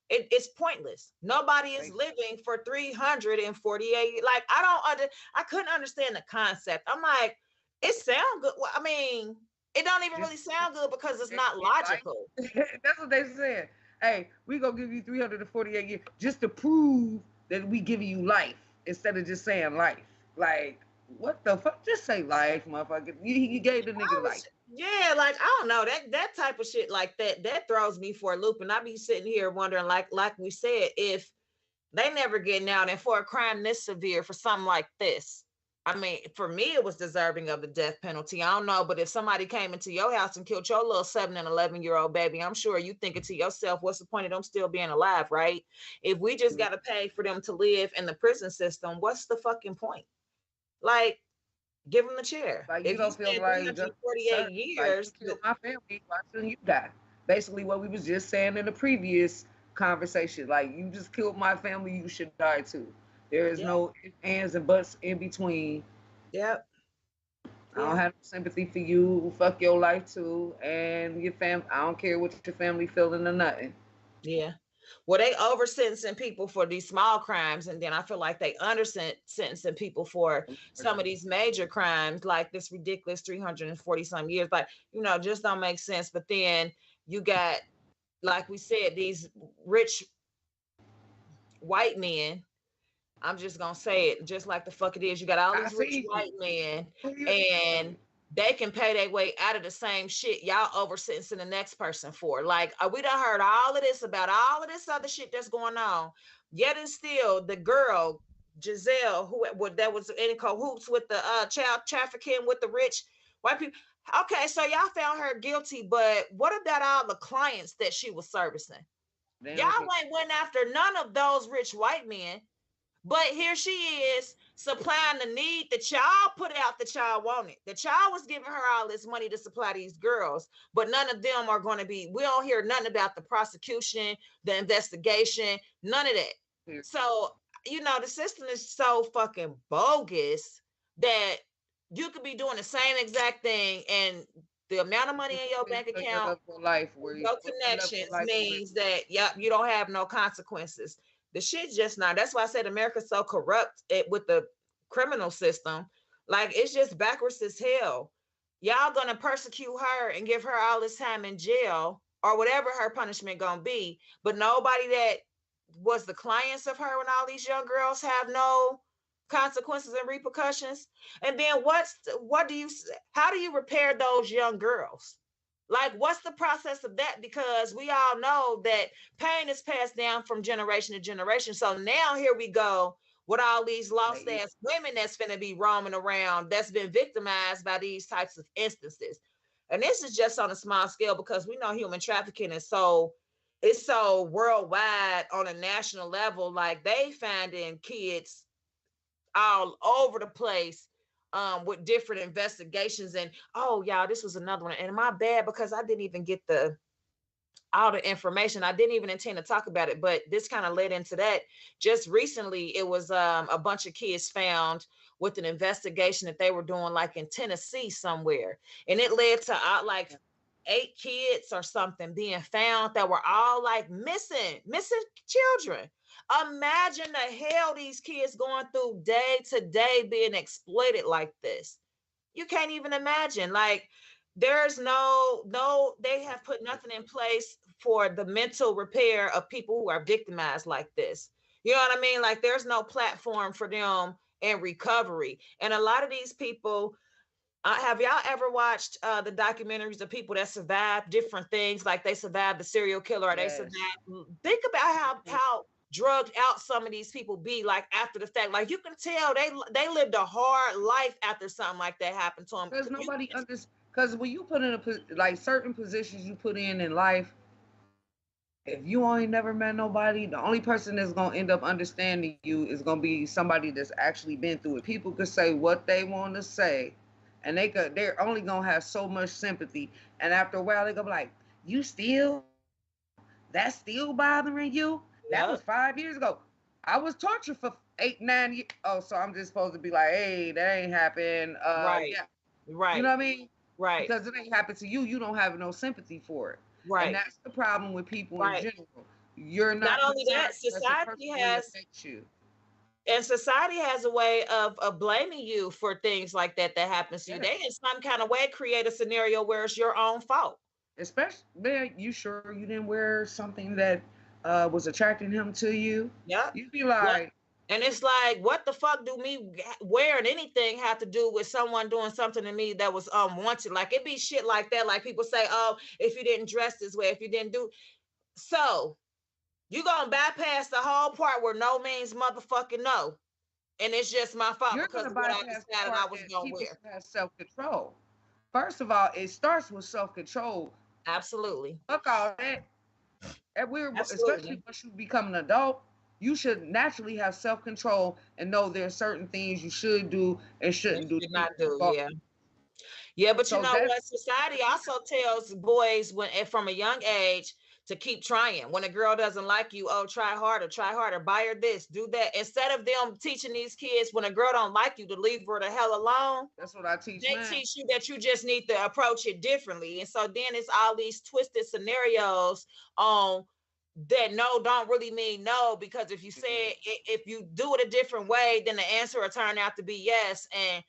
It's pointless. Nobody is living for 348. Like, I couldn't understand the concept. I'm like, it sounds good. Well, I mean, it don't even really sound good because it's not logical. That's what they said. Hey, we gonna give you 348 years just to prove that we giving you life instead of just saying life. Like, what the fuck? Just say life, motherfucker. You gave the nigga life. Yeah, like, I don't know, that type of shit like that throws me for a loop, and I be sitting here wondering, like we said, if they never getting out, and for a crime this severe, for something like this. I mean, for me, it was deserving of the death penalty. I don't know, but if somebody came into your house and killed your little 7 and 11-year-old baby, I'm sure you thinking to yourself, what's the point of them still being alive, right? If we just got to pay for them to live in the prison system, what's the fucking point? Like, give them the chair. Like, if you don't feel like 48 years, like, you my family, why shouldn't you die? Basically, what we was just saying in the previous conversation. Like, you just killed my family, you should die too. There is no ands and buts in between. Yep. I don't have sympathy for you. Fuck your life too, and your family. I don't care what your family feeling or nothing. Yeah. Well, they over sentencing people for these small crimes, and then I feel like they under sentencing people for some of these major crimes, like this ridiculous 340 some years. Like, just don't make sense. But then you got, like we said, these rich white men. I'm just gonna say it just like the fuck it is. You got all these rich white men, and they can pay their way out of the same shit y'all over sentencing the next person for. Like, we done heard all of this about all of this other shit that's going on. Yet and still, the girl Giselle, that was in cahoots with the child trafficking with the rich white people. Okay, so y'all found her guilty, but what about all the clients that she was servicing? Y'all ain't went after none of those rich white men. But here she is supplying the need that y'all put out that y'all wanted. That y'all was giving her all this money to supply these girls, but none of them are going to be, we don't hear nothing about the prosecution, the investigation, none of that. So you know, the system is so fucking bogus that you could be doing the same exact thing, and the amount of money in your bank account, no connections means that, yep, you don't have no consequences. The shit's just not. That's why I said America's so corrupt with the criminal system. Like, it's just backwards as hell. Y'all gonna persecute her and give her all this time in jail or whatever her punishment gonna be, but nobody that was the clients of her and all these young girls have no consequences and repercussions. And then how do you repair those young girls? Like, what's the process of that? Because we all know that pain is passed down from generation to generation. So now here we go with all these lost ass women that's finna be roaming around, that's been victimized by these types of instances. And this is just on a small scale, because we know human trafficking is so worldwide on a national level. Like, they finding kids all over the place with different investigations. And oh, y'all, this was another one. And my bad, because I didn't even get all the information. I didn't even intend to talk about it, but this kind of led into that. Just recently, it was a bunch of kids found with an investigation that they were doing, like in Tennessee somewhere, and it led to like 8 kids or something being found that were all like missing children. Imagine the hell these kids going through day to day being exploited like this. You can't even imagine. Like, there's no, they have put nothing in place for the mental repair of people who are victimized like this. You know what I mean? Like, there's no platform for them in recovery. And a lot of these people, have y'all ever watched the documentaries of people that survived different things? Like, they survived the serial killer, or they survived. Think about how drugged out some of these people be, like, after the fact. Like, you can tell they lived a hard life after something like that happened to them. Because nobody understands. Because when you put in like certain positions you put in life, if you ain't never met nobody, the only person that's gonna end up understanding you is gonna be somebody that's actually been through it. People could say what they want to say, and they're only gonna have so much sympathy. And after a while, they gonna be like, that's still bothering you? That was 5 years ago. I was tortured for 8, 9 years. Oh, so I'm just supposed to be like, hey, that ain't happened. Right. Yeah. Right. You know what I mean? Right. Because it ain't happened to you. You don't have no sympathy for it. Right. And that's the problem with people in general. You're not only that, society has you. And society has a way of blaming you for things like that happens to you. They in some kind of way create a scenario where it's your own fault. Especially, man, you sure you didn't wear something that was attracting him to you? Yeah. You'd be like, and it's like, what the fuck do me wearing anything have to do with someone doing something to me that was unwanted? Like, it be shit like that. Like, people say, oh, if you didn't dress this way, if you didn't do. So you gonna bypass the whole part where no means motherfucking no. And it's just my fault because of what I decided I was gonna wear. Has self-control. First of all, it starts with self-control. Absolutely. Fuck all that. Especially once you become an adult, you should naturally have self-control and know there are certain things you should do and shouldn't do. Not do, yeah. Yeah, but you know what? Society also tells boys from a young age to keep trying. When a girl doesn't like you, oh, try harder, buy her this, do that. Instead of them teaching these kids, when a girl don't like you, to leave her the hell alone. That's what I teach. They teach you that you just need to approach it differently. And so then it's all these twisted scenarios on that no don't really mean no, because if you say if you do it a different way, then the answer will turn out to be yes. And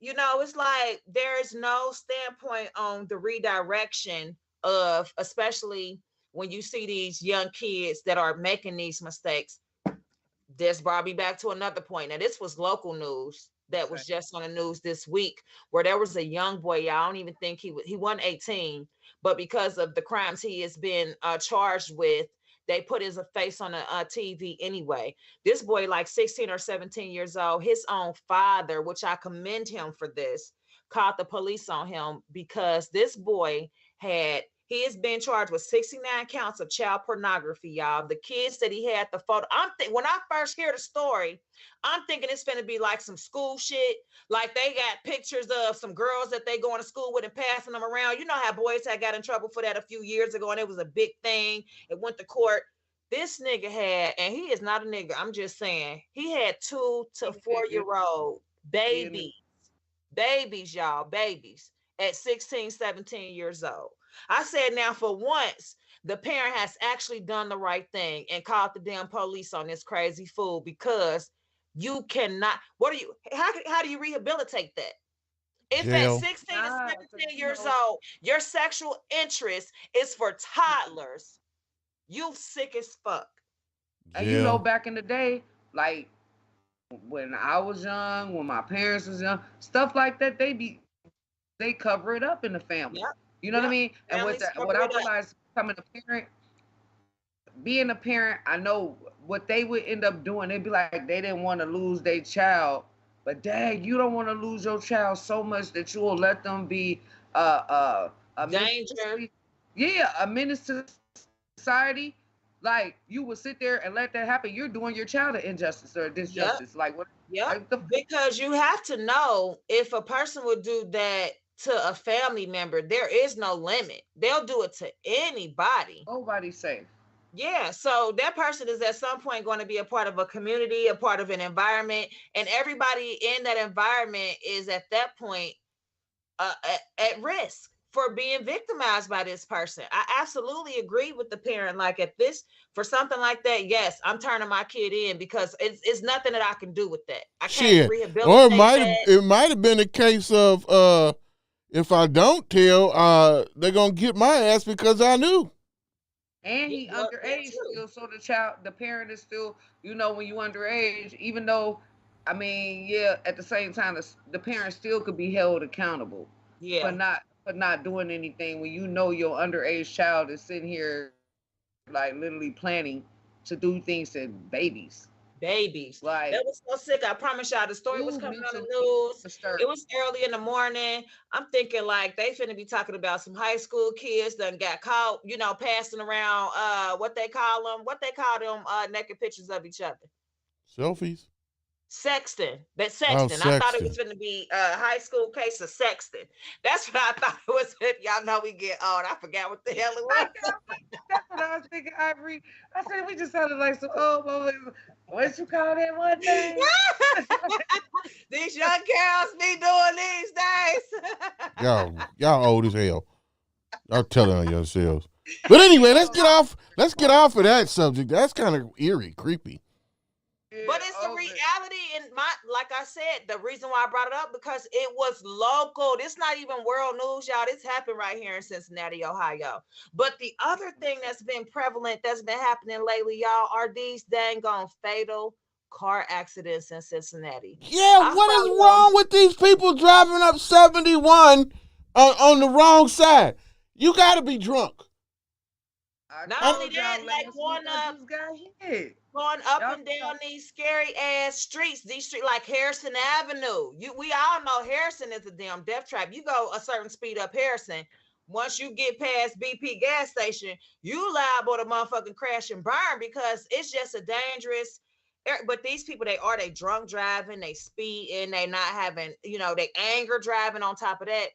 you know, it's like there's no standpoint on the redirection of, especially when you see these young kids that are making these mistakes. This brought me back to another point. Now, this was local news that was just on the news this week, where there was a young boy. I don't even think he wasn't 18, but because of the crimes he has been charged with, they put his face on a TV anyway. This boy, like 16 or 17 years old, his own father, which I commend him for this, called the police on him because this boy he has been charged with 69 counts of child pornography, y'all. The kids that he had the photo. When I first hear the story, I'm thinking it's going to be like some school shit. Like they got pictures of some girls that they going to school with and passing them around. You know how boys had got in trouble for that a few years ago, and it was a big thing. It went to court. This nigga had, and he is not a nigga, I'm just saying, he had 2 to 4-year-old babies. Babies, y'all, babies at 16, 17 years old. I said, now for once, the parent has actually done the right thing and called the damn police on this crazy fool, because you cannot, how do you rehabilitate that? If Jail. at 16 to 17 years old, your sexual interest is for toddlers, you sick as fuck. And you know, back in the day, like when I was young, when my parents was young, stuff like that, they cover it up in the family. Yep. You know what I mean? And Families what I cover it up. realized becoming a parent, being a parent, I know what they would end up doing. They'd be like, they didn't want to lose their child, but dad, you don't want to lose your child so much that you will let them be a danger. A menace to society. Like, you would sit there and let that happen. You're doing your child an injustice or a disjustice. Like, what? Yeah, because you have to know, if a person would do that to a family member, there is no limit. They'll do it to anybody. Nobody's safe. Yeah, so that person is at some point going to be a part of a community, a part of an environment, and everybody in that environment is at that point at risk for being victimized by this person. I absolutely agree with the parent. Like, at this, for something like that, yes, I'm turning my kid in, because it's nothing that I can do with that. I can't rehabilitate or that. it might have been a case of if I don't tell, they're gonna get my ass because I knew. And he underage still, so the parent is still, you know, when you underage, even though, I mean, yeah, at the same time, the parent still could be held accountable. Yeah. For not doing anything when you know your underage child is sitting here, like, literally planning to do things to babies. Like, that was so sick. I promise y'all, the story was coming on the news. It was early in the morning. I'm thinking, like, they finna be talking about some high school kids that got caught, you know, passing around what they call them naked pictures of each other. Selfies. Sexting. I thought it was going to be a high school case of sexting. That's what I thought it was. Y'all know we get old. I forgot what the hell it was. That's what I was thinking, Ivory. I said, we just sounded like some old boys. What you call that one thing? These young girls be doing these days. y'all old as hell. Y'all telling on yourselves. But anyway, let's get off of that subject. That's kind of eerie, creepy. But it's a reality, and like I said, the reason why I brought it up, because it was local. This not even world news, y'all. This happened right here in Cincinnati, Ohio. But the other thing that's been prevalent, that's been happening lately, y'all, are these dang on fatal car accidents in Cincinnati. Yeah, what is wrong with these people driving up 71 on the wrong side? You got to be drunk. Not only that, like going up and down these scary ass streets, like Harrison Avenue. We all know Harrison is a damn death trap. You go a certain speed up Harrison, once you get past BP gas station, you liable to motherfucking crash and burn, because it's just a dangerous. But these people, they drunk driving, they speeding, they not having, you know, they anger driving on top of that.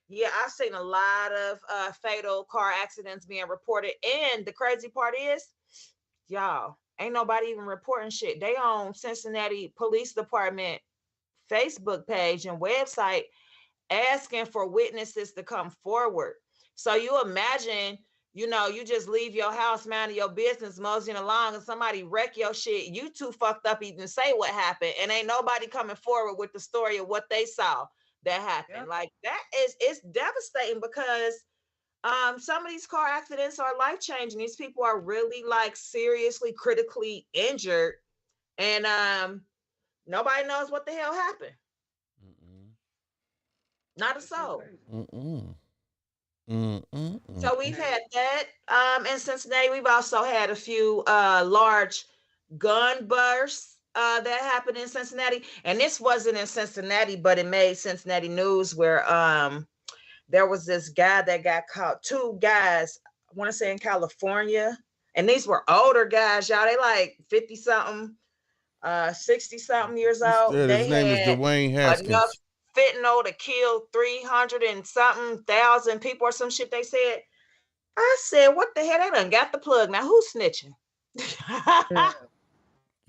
Yeah, I've seen a lot of fatal car accidents being reported. And the crazy part is, y'all, ain't nobody even reporting shit. They on Cincinnati Police Department Facebook page and website asking for witnesses to come forward. So you imagine, you know, you just leave your house, minding your business, moseying along, and somebody wreck your shit. You too fucked up even say what happened, and ain't nobody coming forward with the story of what they saw that happened. Yep. Like, it's devastating, because some of these car accidents are life-changing. These people are really, like, seriously critically injured, and nobody knows what the hell happened. Not a soul. So we've had that in Cincinnati. We've also had a few large gun bursts that happened in Cincinnati, and this wasn't in Cincinnati, but it made Cincinnati news, where there was this guy that got caught. 2 guys, I want to say in California, and these were older guys, y'all. They like 50 something, 60 something years old. His name is Dwayne Haskins. Enough fentanyl to kill 300 and something thousand people or some shit, they said. I said, what the hell? They done got the plug. Now who's snitching?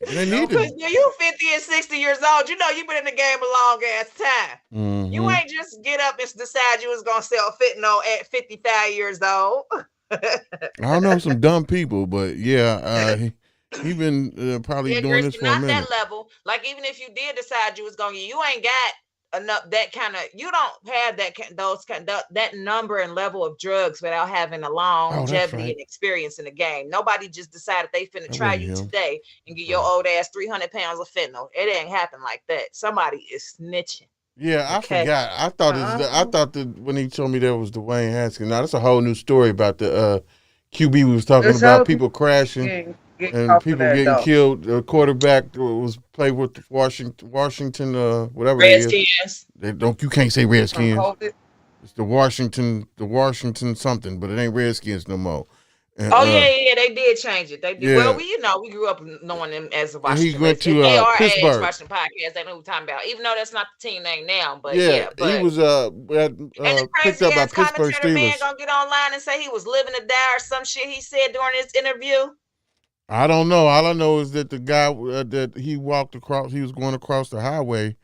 They need Because to. you 50 and 60 years old, you know you've been in the game a long ass time. Mm-hmm. You ain't just get up and decide you was gonna sell fentanyl at 55 years old. I don't know some dumb people, but yeah, he been probably doing this for a not minute. that level. Like even if you did decide you was gonna, you ain't got enough that kind of. You don't have that number and level of drugs without having a longevity and experience in the game. Nobody just decided they finna try you today and get your old ass 300 pounds of fentanyl. It ain't happen like that. Somebody is snitching. Yeah, I forgot. I thought that when he told me that was Dwayne Haskins. Now that's a whole new story about the QB we was talking about. People crashing and people getting killed. The quarterback was played with the Washington, whatever Redskins. You can't say Redskins. It's the Washington something, but it ain't Redskins no more. And, yeah, they did change it. They did. Yeah. Well, we grew up knowing them as the Washington. He went to they are Pittsburgh. Washington podcast. They know who we're talking about. Even though that's not the team name now, but he was and the picked up by Pittsburgh commentator man Steelers. gonna get online and say he was living to die or some shit he said during his interview. I don't know. All I know is that the guy that he walked across, he was going across the highway.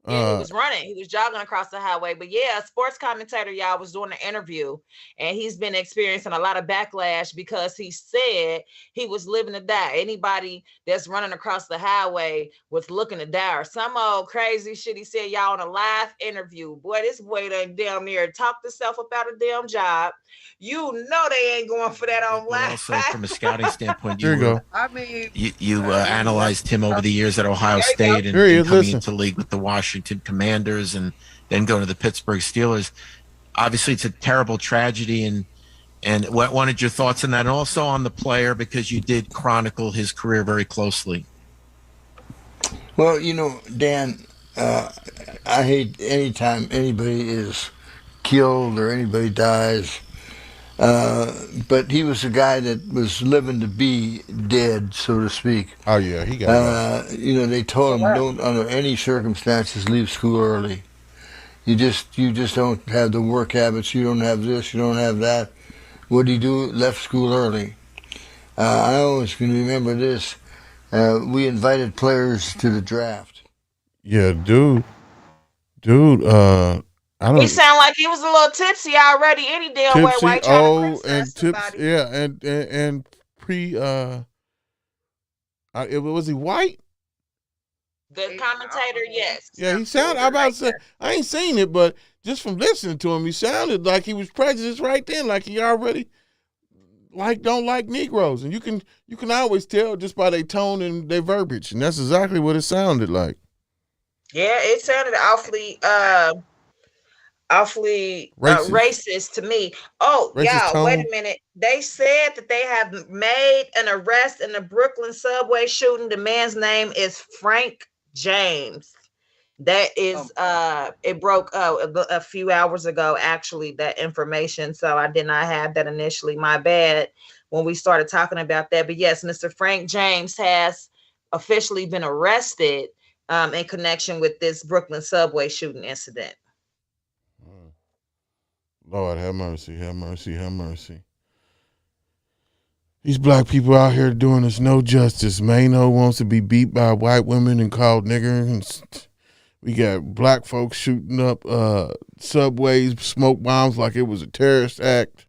Yeah, he was running. He was jogging across the highway. But yeah, a sports commentator, y'all, was doing an interview, and he's been experiencing a lot of backlash because he said he was living to die. Anybody that's running across the highway was looking to die or some old crazy shit. He said, y'all, on a live interview. Boy, this boy done damn near talked himself about a damn job. You know they ain't going for that on live. Also, from a scouting standpoint, There you go. I mean, you analyzed him over the years at Ohio State and coming into the league with the Washington Commanders and then going to the Pittsburgh Steelers. Obviously, it's a terrible tragedy, and what wanted your thoughts on that, and also on the player because you did chronicle his career very closely. Well, Dan, I hate anytime anybody is killed or anybody dies. But he was a guy that was living to be dead, so to speak. Oh yeah, he got they told him don't under any circumstances leave school early. You just don't have the work habits. You don't have this. You don't have that. What did he do? Left school early. I always can remember this. We invited players to the draft. Yeah, dude. He sounded like he was a little tipsy already. Any damn way, white trying to and tips, yeah, and pre. Was he white? The commentator, yes. Yeah, he sounded. I'm about to say I ain't seen it, but just from listening to him, he sounded like he was prejudiced right then, like he already don't like Negroes, and you can always tell just by their tone and their verbiage, and that's exactly what it sounded like. Yeah, it sounded awfully racist to me. Oh, y'all, wait a minute. They said that they have made an arrest in the Brooklyn subway shooting. The man's name is Frank James. That is it broke a few hours ago, actually, that information. So I did not have that initially. My bad when we started talking about that. But yes, Mr. Frank James has officially been arrested in connection with this Brooklyn subway shooting incident. Lord, have mercy, have mercy, have mercy. These black people out here doing us no justice. Maino wants to be beat by white women and called nigger. And we got black folks shooting up subways, smoke bombs like it was a terrorist act.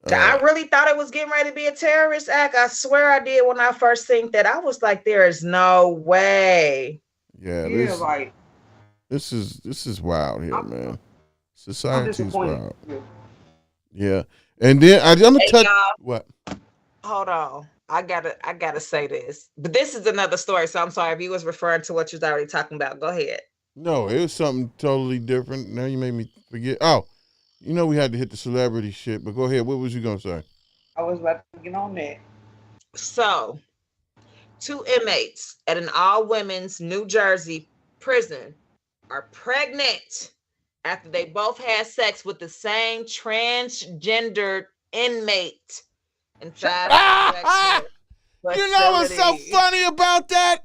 I really thought it was getting ready to be a terrorist act. I swear I did when I first seen that. I was like, there is no way. Yeah, this is wild here, man. Society's wild. Yeah, and then I'm gonna touch what? Hold on, I gotta say this, but this is another story. So I'm sorry if you was referring to what you was already talking about. Go ahead. No, it was something totally different. Now you made me forget. Oh, we had to hit the celebrity shit, but go ahead. What was you gonna say? I was about to get on that. So, 2 inmates at an all-women's New Jersey prison are pregnant after they both had sex with the same transgendered inmate inside. You know what's so funny about that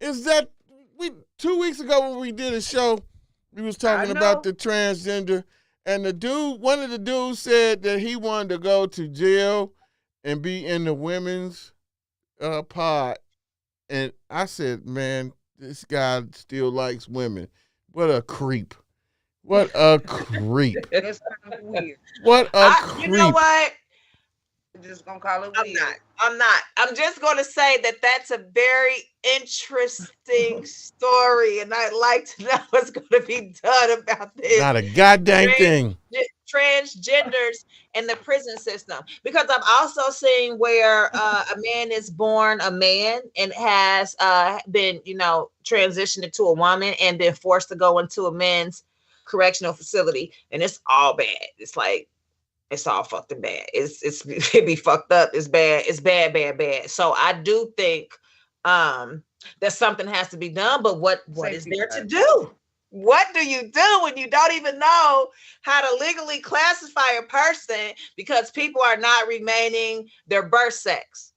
is that 2 weeks ago when we did a show, we was talking about the transgender, and one of the dudes said that he wanted to go to jail and be in the women's pod, and I said, "Man, this guy still likes women. What a creep! What a creep! It's kind of weird. What a creep!" You know what? I'm just gonna call it weird. I'm not. I'm just going to say that that's a very interesting story, and I'd like to know what's going to be done about this. Not a goddamn thing. Transgenders in the prison system, because I've also seen where a man is born a man and has been, transitioned into a woman and been forced to go into a men's correctional facility, and it's all bad. It's like, it's all fucking bad. It be fucked up. It's bad. It's bad. So I do think that something has to be done. But what is there to do? What do you do when you don't even know how to legally classify a person because people are not remaining their birth sex?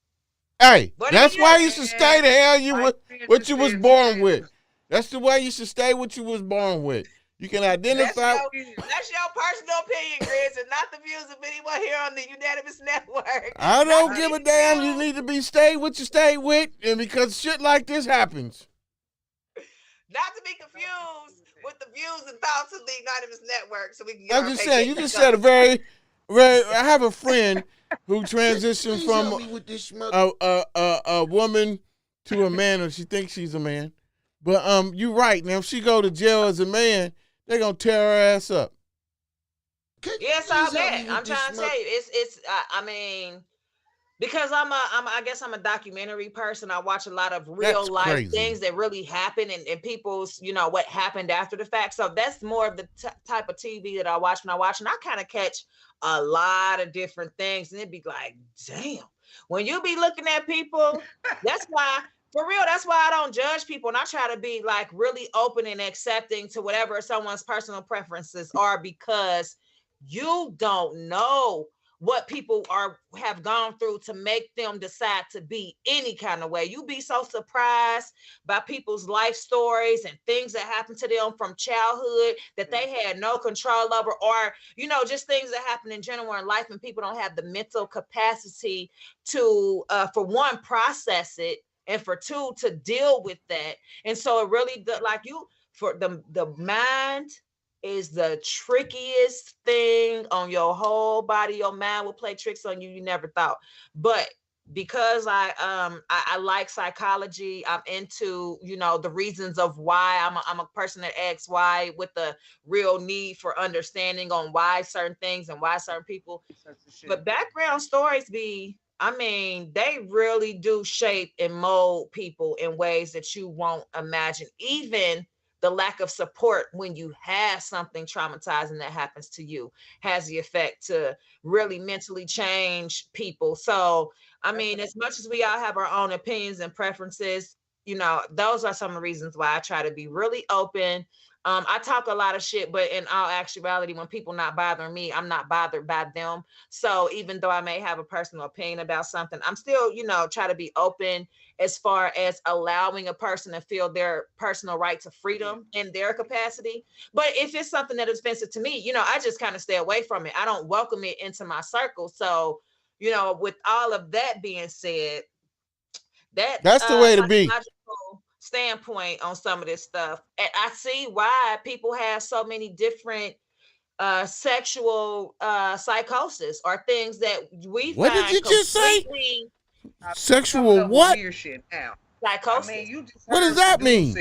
Hey, that's why you should stay the hell what you was born with. That's the way you should stay what you was born with. You can identify. That's your personal opinion, Grizz, and not the views of anyone here on the Unanimous Network. I don't give a damn. You need to stay what you stay with, and because shit like this happens. Not to be confused with the views and thoughts of the Unanimous Network, so we can. I'm just saying. You just said a very. I have a friend who transitioned from a woman to a man, or she thinks she's a man. But you're right. Now, if she go to jail as a man, they're gonna tear her ass up. Yes, all bad. I'm trying to tell you, it's. I mean, because I guess I'm a documentary person. I watch a lot of real life things that really happen and people's, what happened after the fact. So that's more of the type of TV that I watch when I watch, and I kind of catch a lot of different things, and it'd be like, damn. When you be looking at people, that's why. For real, that's why I don't judge people, and I try to be like really open and accepting to whatever someone's personal preferences are, because you don't know what people have gone through to make them decide to be any kind of way. You be so surprised by people's life stories and things that happened to them from childhood that they had no control over, or just things that happen in general in life, and people don't have the mental capacity to for one, process it, and for two, to deal with that. And so it really, for the mind is the trickiest thing on your whole body. Your mind will play tricks on you never thought. But because I like psychology, I'm into, the reasons of why. I'm a person that asks why with the real need for understanding on why certain things and why certain people. But background stories they really do shape and mold people in ways that you won't imagine. Even the lack of support when you have something traumatizing that happens to you has the effect to really mentally change people. So, as much as we all have our own opinions and preferences, those are some of the reasons why I try to be really open. I talk a lot of shit, but in all actuality, when people not bothering me, I'm not bothered by them. So even though I may have a personal opinion about something, I'm still, try to be open as far as allowing a person to feel their personal right to freedom in their capacity. But if it's something that is offensive to me, I just kind of stay away from it. I don't welcome it into my circle. So, with all of that being said, that's the way to be. Standpoint on some of this stuff, and I see why people have so many different sexual psychosis, or things that we what find did you just say? Sexual what? Shit now. Psychosis. What does that mean?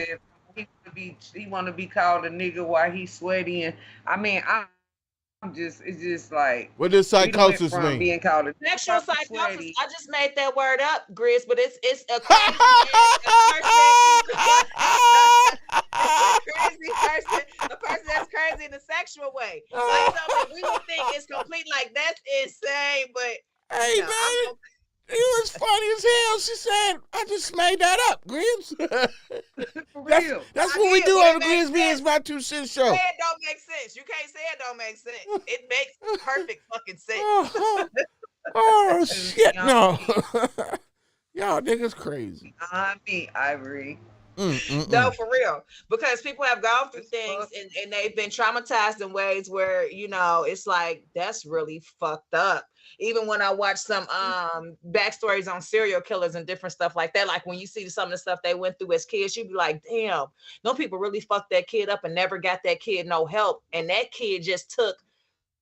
He want to be called a nigga while he's sweaty, and it's just like, what does psychosis mean? Being called a sexual psychosis. Sweaty. I just made that word up, Grizz, but it's a crazy person, a person that's crazy in a sexual way. Like something we would think is complete, like that's insane, but hey man. It was funny as hell. She said, I just made that up, Grizz. For real. That's what we do on the GRIZZBIZMY2SENSE show. Say it don't make sense. You can't say it don't make sense. It makes perfect fucking sense. Oh shit, no. Y'all niggas crazy. Me, Ivory. No, for real, because people have gone through things and they've been traumatized in ways where, you know, it's like, that's really fucked up. Even when I watch some backstories on serial killers and different stuff like that, like when you see some of the stuff they went through as kids, you'd be like, damn, no, people really fucked that kid up and never got that kid no help. And that kid just took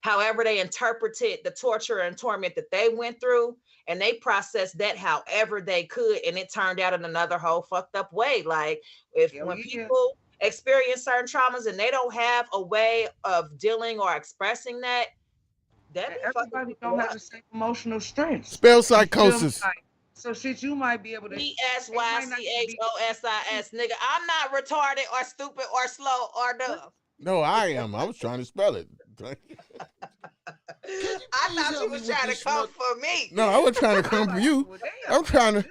however they interpreted the torture and torment that they went through, and they processed that however they could, and it turned out in another whole fucked up way. Like when people experience certain traumas and they don't have a way of dealing or expressing that, everybody don't have the same emotional strength. Spell psychosis. So shit, you might be able to. ESYCHOSIS, nigga. I'm not retarded or stupid or slow or dumb. No, I am. I was trying to spell it. I thought you was trying to come for me. No, I wasn't trying to come for you. I'm trying to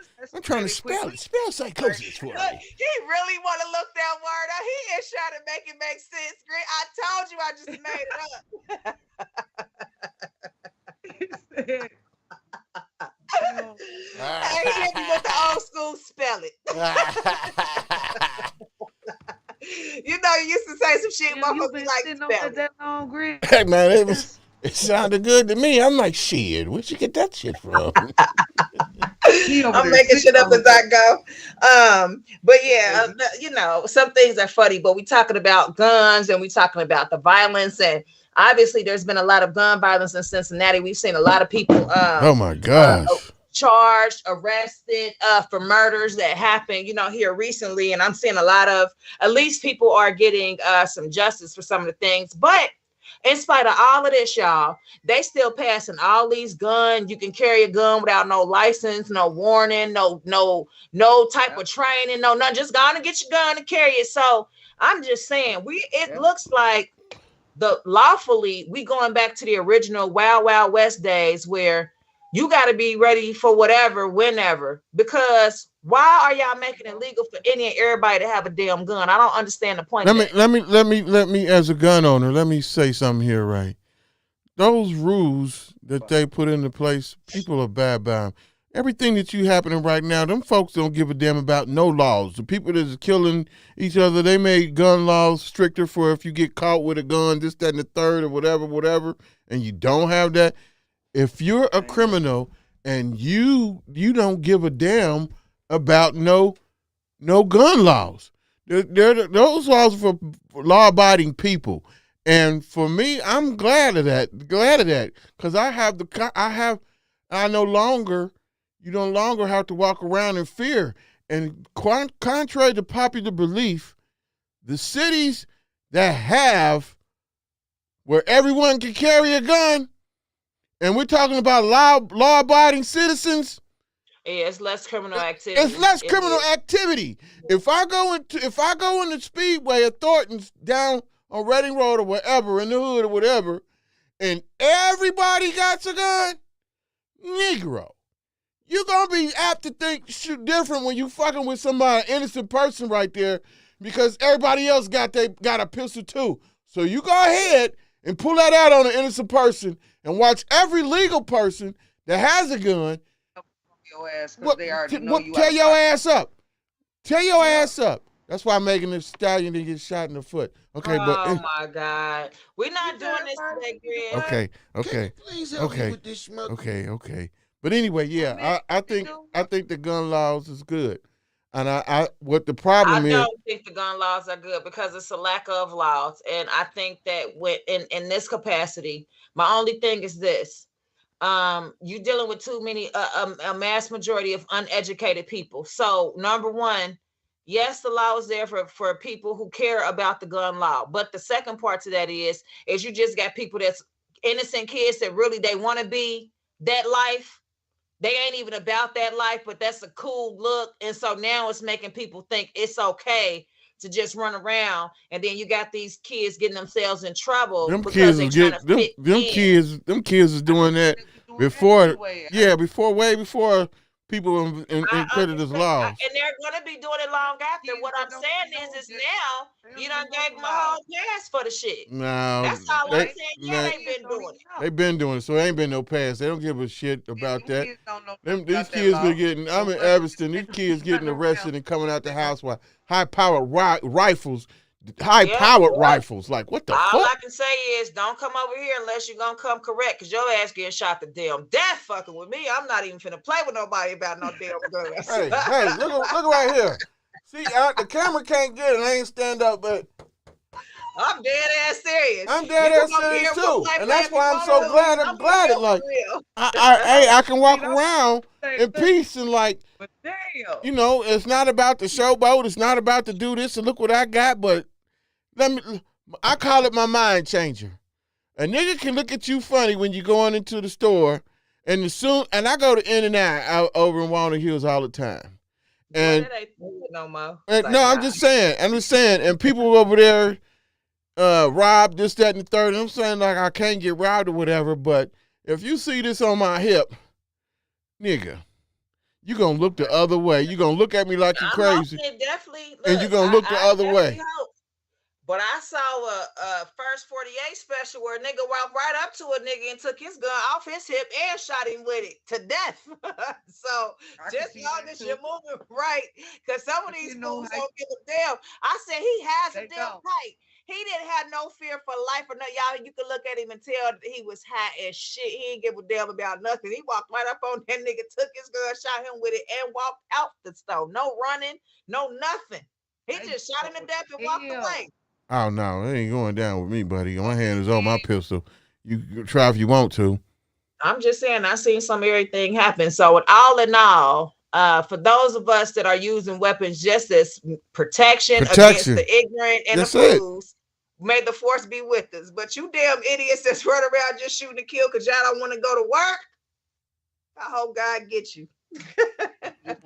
spell it. Spell psychosis for me. He really want to look that word up. He is trying to make it make sense. I told you I just made it up. Hey, hit me with the old school spell it. You know, you used to say some shit, motherfuckers like spell it. Hey man, it sounded good to me. I'm like, shit, where'd you get that shit from? I'm making shit up as I go. But yeah, you know, some things are funny, but we talking about guns and we talking about the violence, and obviously there's been a lot of gun violence in Cincinnati. We've seen a lot of people oh my gosh. Charged, arrested for murders that happened, you know, here recently. And I'm seeing a lot of, at least people are getting some justice for some of the things. But in spite of all of this, y'all, they still passing all these guns. You can carry a gun without no license, no warning, no type of training, no nothing. Just go on and get your gun and carry it. So I'm just saying, it looks like lawfully we going back to the original Wild Wild West days where you got to be ready for whatever, whenever, because why are y'all making it legal for any and everybody to have a damn gun? I don't understand the point. Let me, as a gun owner, let me say something here, right? Those rules that they put into place, people are bad by them. Everything that you happening right now, them folks don't give a damn about no laws. The people that is killing each other, they made gun laws stricter for if you get caught with a gun, this, that, and the third, or whatever, and you don't have that. If you're a criminal and you don't give a damn about no gun laws, those laws are for law-abiding people. And for me, I'm glad of that, because you no longer have to walk around in fear. And contrary to popular belief, the cities that have where everyone can carry a gun, and we're talking about law-abiding citizens. Yeah, it's less criminal activity. It's less criminal activity. If I go in the Speedway at Thornton's down on Reading Road or wherever, in the hood or whatever, and everybody got a gun, Negro, you're gonna be apt to think different when you fucking with somebody, innocent person right there, because everybody else got a pistol too. So you go ahead and pull that out on an innocent person and watch every legal person that has a gun. Your ass, tell your ass up. Tell your ass up. That's why I'm making this stallion to get shot in the foot. Okay, oh my God, we're not doing this today, Greg. Okay. Please help me with this smoke. Okay. But anyway, yeah, I think the gun laws is good, and what the problem is. I don't think the gun laws are good because it's a lack of laws, and I think that in this capacity, my only thing is this: you dealing with too many a mass majority of uneducated people. So number one, yes, the law is there for people who care about the gun law. But the second part to that is you just got people that's innocent kids that really they want to be that life. They ain't even about that life, but that's a cool look. And so now it's making people think it's okay to just run around. And then you got these kids getting themselves in trouble. Them kids is doing that way before people in credit as laws. And they're gonna be doing it long after. What I'm saying is now you done gave them a whole pass for the shit. No, That's all I'm saying. Yeah, they've been doing it. They've been doing it, so it ain't been no pass. They don't give a shit about that. These kids been getting. I'm in Evanston. These kids getting arrested and coming out the house with high-powered rifles. High-powered rifles. Like, what the fuck? All I can say is don't come over here unless you're going to come correct because your ass getting shot to damn death fucking with me. I'm not even finna play with nobody about no damn guns. hey, look right here. See, the camera can't get it. I ain't stand up, but I'm dead ass serious. I'm dead ass serious too. And that's why I'm so glad. I'm glad it like, I can walk around in peace and like, you know, it's not about the showboat. It's not about to do this and look what I got, but I call it my mind changer. A nigga can look at you funny when you're going into the store, and I go to In-N-Out over in Walnut Hills all the time. And no more. I'm just saying, and people over there robbed this, that, and the third. I'm saying like I can't get robbed or whatever, but if you see this on my hip, nigga, you gonna look the other way. You gonna look at me like you crazy. Definitely. And you gonna look the other way. But I saw a first 48 special where a nigga walked right up to a nigga and took his gun off his hip and shot him with it to death. So just long as you're moving right, because some of these fools don't give a damn. I said he has a damn fight. He didn't have no fear for life or nothing. Y'all, you could look at him and tell he was high as shit. He didn't give a damn about nothing. He walked right up on that nigga, took his gun, shot him with it, and walked out the store. No running, no nothing. He just shot him to death and walked away. Oh no, it ain't going down with me, buddy. My hand is on my pistol. You try if you want to. I'm just saying, I've seen some everything happen. So all in all, for those of us that are using weapons just as protection. Against the ignorant and that's the fools, may the force be with us. But you damn idiots that's running around just shooting to kill because y'all don't want to go to work, I hope God gets you.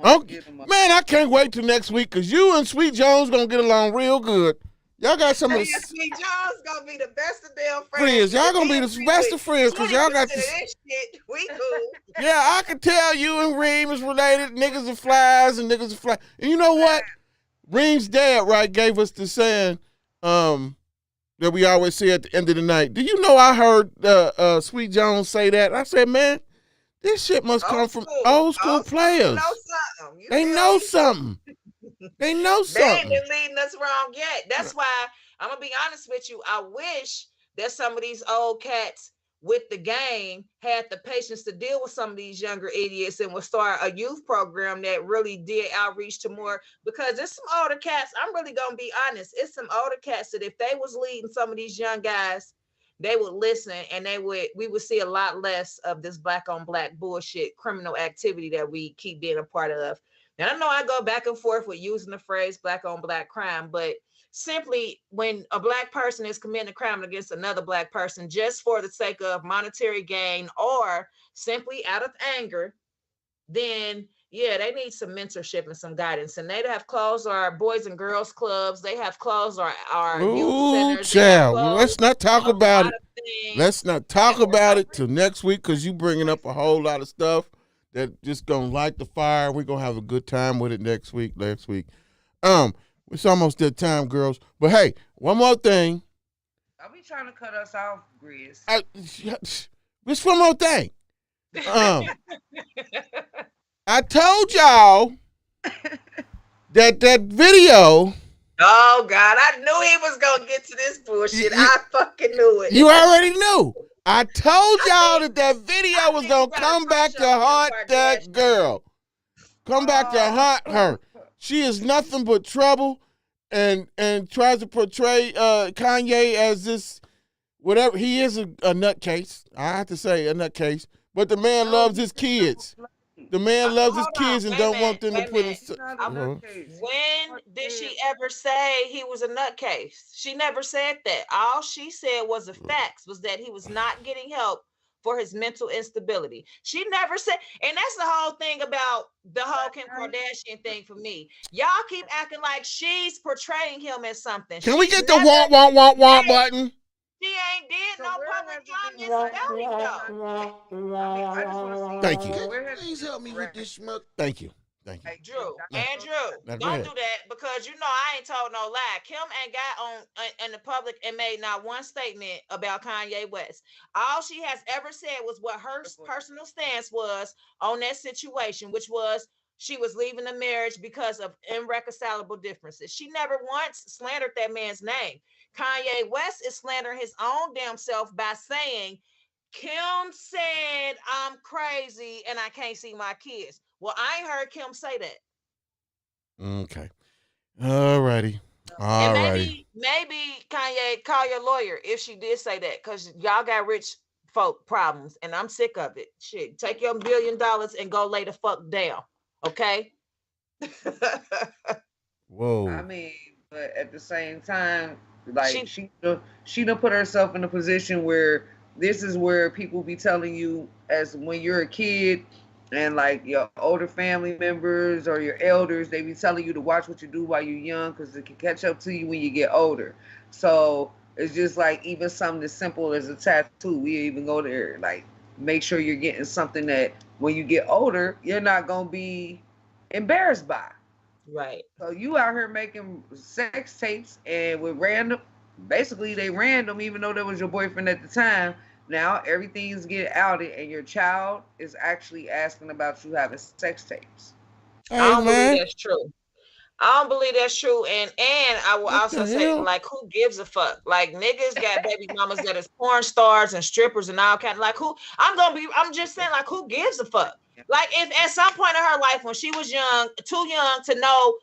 Okay. Man, I can't wait till next week because you and Sweet Jones gonna get along real good. Y'all got some of the Sweet Jones gonna be the best of damn friends. Y'all gonna be the best of friends because y'all got this shit. We cool. Yeah, I can tell you and Reem is related. Niggas are flies and niggas are flies. And you know what? Reem's dad, right, gave us the saying that we always say at the end of the night. Do you know I heard Sweet Jones say that? I said, man, this shit must come from old school players. They know something. They know something. They ain't been leading us wrong yet. That's why I'm gonna be honest with you. I wish that some of these old cats with the game had the patience to deal with some of these younger idiots and would start a youth program that really did outreach to more, because there's some older cats. I'm really gonna be honest. It's some older cats that if they was leading some of these young guys, they would listen and we would see a lot less of this black on black bullshit criminal activity that we keep being a part of. Now, I know I go back and forth with using the phrase black on black crime, but simply when a black person is committing a crime against another black person just for the sake of monetary gain or simply out of anger, then yeah, they need some mentorship and some guidance. And they have closed our boys and girls clubs. They have closed our youth centers. Child. Well, let's not talk about it. Let's not talk about it till next week because you bringing up a whole lot of stuff that just gonna light the fire. We're gonna have a good time with it next week. It's almost that time, girls. But hey, one more thing. Are we trying to cut us off, Grizz? Just one more thing. I told y'all that video. Oh God, I knew he was gonna get to this bullshit. I fucking knew it. You already knew. I told y'all that video was gonna come back to haunt that girl. Come back to haunt her. She is nothing but trouble, and tries to portray Kanye as this whatever. He is a nutcase. I have to say a nutcase. But the man loves his kids. The man loves his kids and don't want them to put him. When did she ever say he was a nutcase? She never said that. All she said was the facts, was that he was not getting help for his mental instability. She never said, and that's the whole thing about the whole Kim Kardashian thing for me. Y'all keep acting like she's portraying him as something. Can we get the want button? She ain't did no public comments about it though. Thank you. Please help me with this smoke. Thank you. Thank you. Drew, Now- Andrew, now go don't ahead. do that because you know I ain't told no lie. Kim ain't got on in the public and made not one statement about Kanye West. All she has ever said was what her personal stance was on that situation, which was she was leaving the marriage because of irreconcilable differences. She never once slandered that man's name. Kanye West is slandering his own damn self by saying Kim said I'm crazy and I can't see my kids. Well, I ain't heard Kim say that. Okay. All righty. All And righty. maybe Kanye call your lawyer if she did say that, because y'all got rich folk problems and I'm sick of it. Shit, take your $1 billion and go lay the fuck down. Okay. Whoa. I mean, but at the same time, like she done put herself in a position where this is where people be telling you as when you're a kid and like your older family members or your elders, they be telling you to watch what you do while you're young because it can catch up to you when you get older. So it's just like even something as simple as a tattoo. We even go there, like make sure you're getting something that when you get older, you're not gonna be embarrassed by. Right. So you out here making sex tapes and with random, basically they random, even though that was your boyfriend at the time. Now everything's getting outed and your child is actually asking about you having sex tapes. I don't believe that's true. I don't believe that's true. And I will also say, like, who gives a fuck? Like, niggas got baby mamas that is porn stars and strippers and all kind of like I'm just saying, like, who gives a fuck? Like, if at some point in her life when she was young, too young to know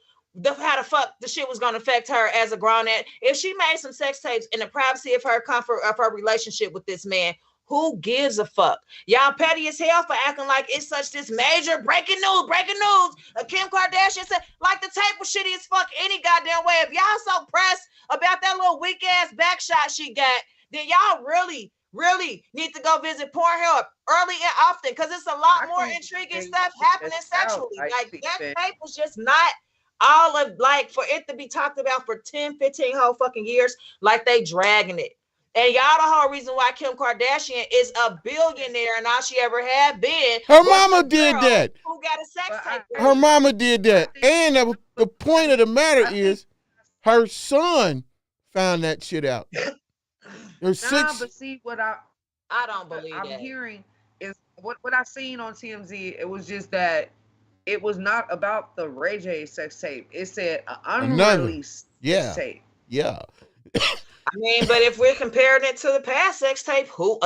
how the fuck the shit was gonna affect her as a grown-ass, if she made some sex tapes in the privacy of her comfort of her relationship with this man, who gives a fuck? Y'all petty as hell for acting like it's such this major breaking news. Kim Kardashian said, like, the tape was shitty as fuck any goddamn way. If y'all so pressed about that little weak ass back shot she got, then y'all really need to go visit Pornhub early and often, because it's a lot more intriguing stuff happening sexually. Like, that tape was just not all of, like, for it to be talked about for 10, 15 whole fucking years, like they dragging it. And y'all the whole reason why Kim Kardashian is a billionaire and all she ever had been. Her mama did that. Who got a sex tape? Her mama did that. And the point of the matter is her son found that shit out. But see what I don't believe I'm that. hearing is what I seen on TMZ. It was just that it was not about the Ray J sex tape. It said an unreleased sex tape. Yeah. I mean, but if we're comparing it to the past sex tape, who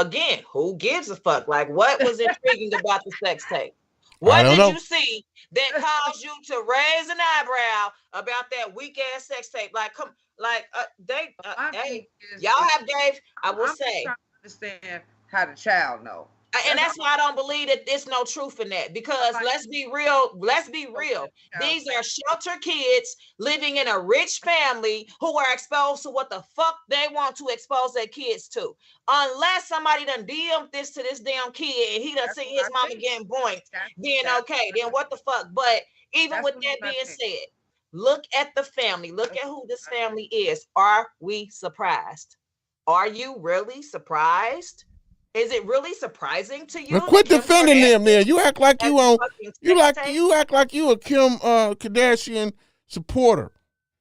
gives a fuck? Like, what was intriguing about the sex tape? What did you see that caused you to raise an eyebrow about that weak ass sex tape? Like, y'all have gave. I will say, trying to understand how the child know. And that's why I don't believe that there's no truth in that, because let's be real. These are sheltered kids living in a rich family who are exposed to what the fuck they want to expose their kids to. Unless somebody done DM'd this to this damn kid and he done seen his mama getting boinked, then okay, then what the fuck? But even with that being said, look at the family. Look at who this family is. Are we surprised? Are you really surprised? Is it really surprising to you? Now quit defending them, man. You act like you a Kim Kardashian supporter.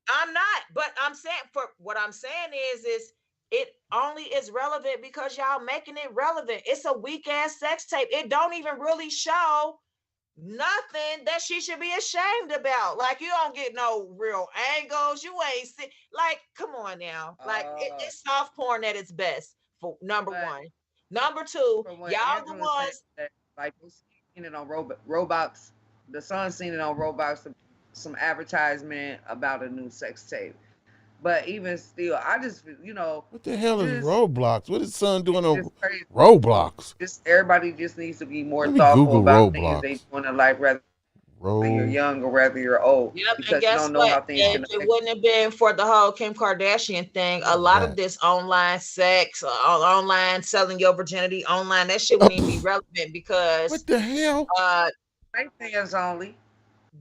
I'm not, but I'm saying is it only is relevant because y'all making it relevant. It's a weak ass sex tape. It don't even really show nothing that she should be ashamed about. Like, you don't get no real angles. You ain't see, like, come on now. Like, it's soft porn at its best. For number one. Number two, y'all the ones that, like, seen it on Roblox. The son seen it on Roblox, some advertisement about a new sex tape. But even still, I just, what the hell is Roblox? What is son doing on Roblox? Just everybody just needs to be more thoughtful about things they doing in life, rather you're young or rather you're old. Yep, because and guess you don't know what? how things If it wouldn't have been for the whole Kim Kardashian thing, a lot of this online sex, online selling your virginity online, that shit wouldn't even be relevant, because what the hell? Fans only.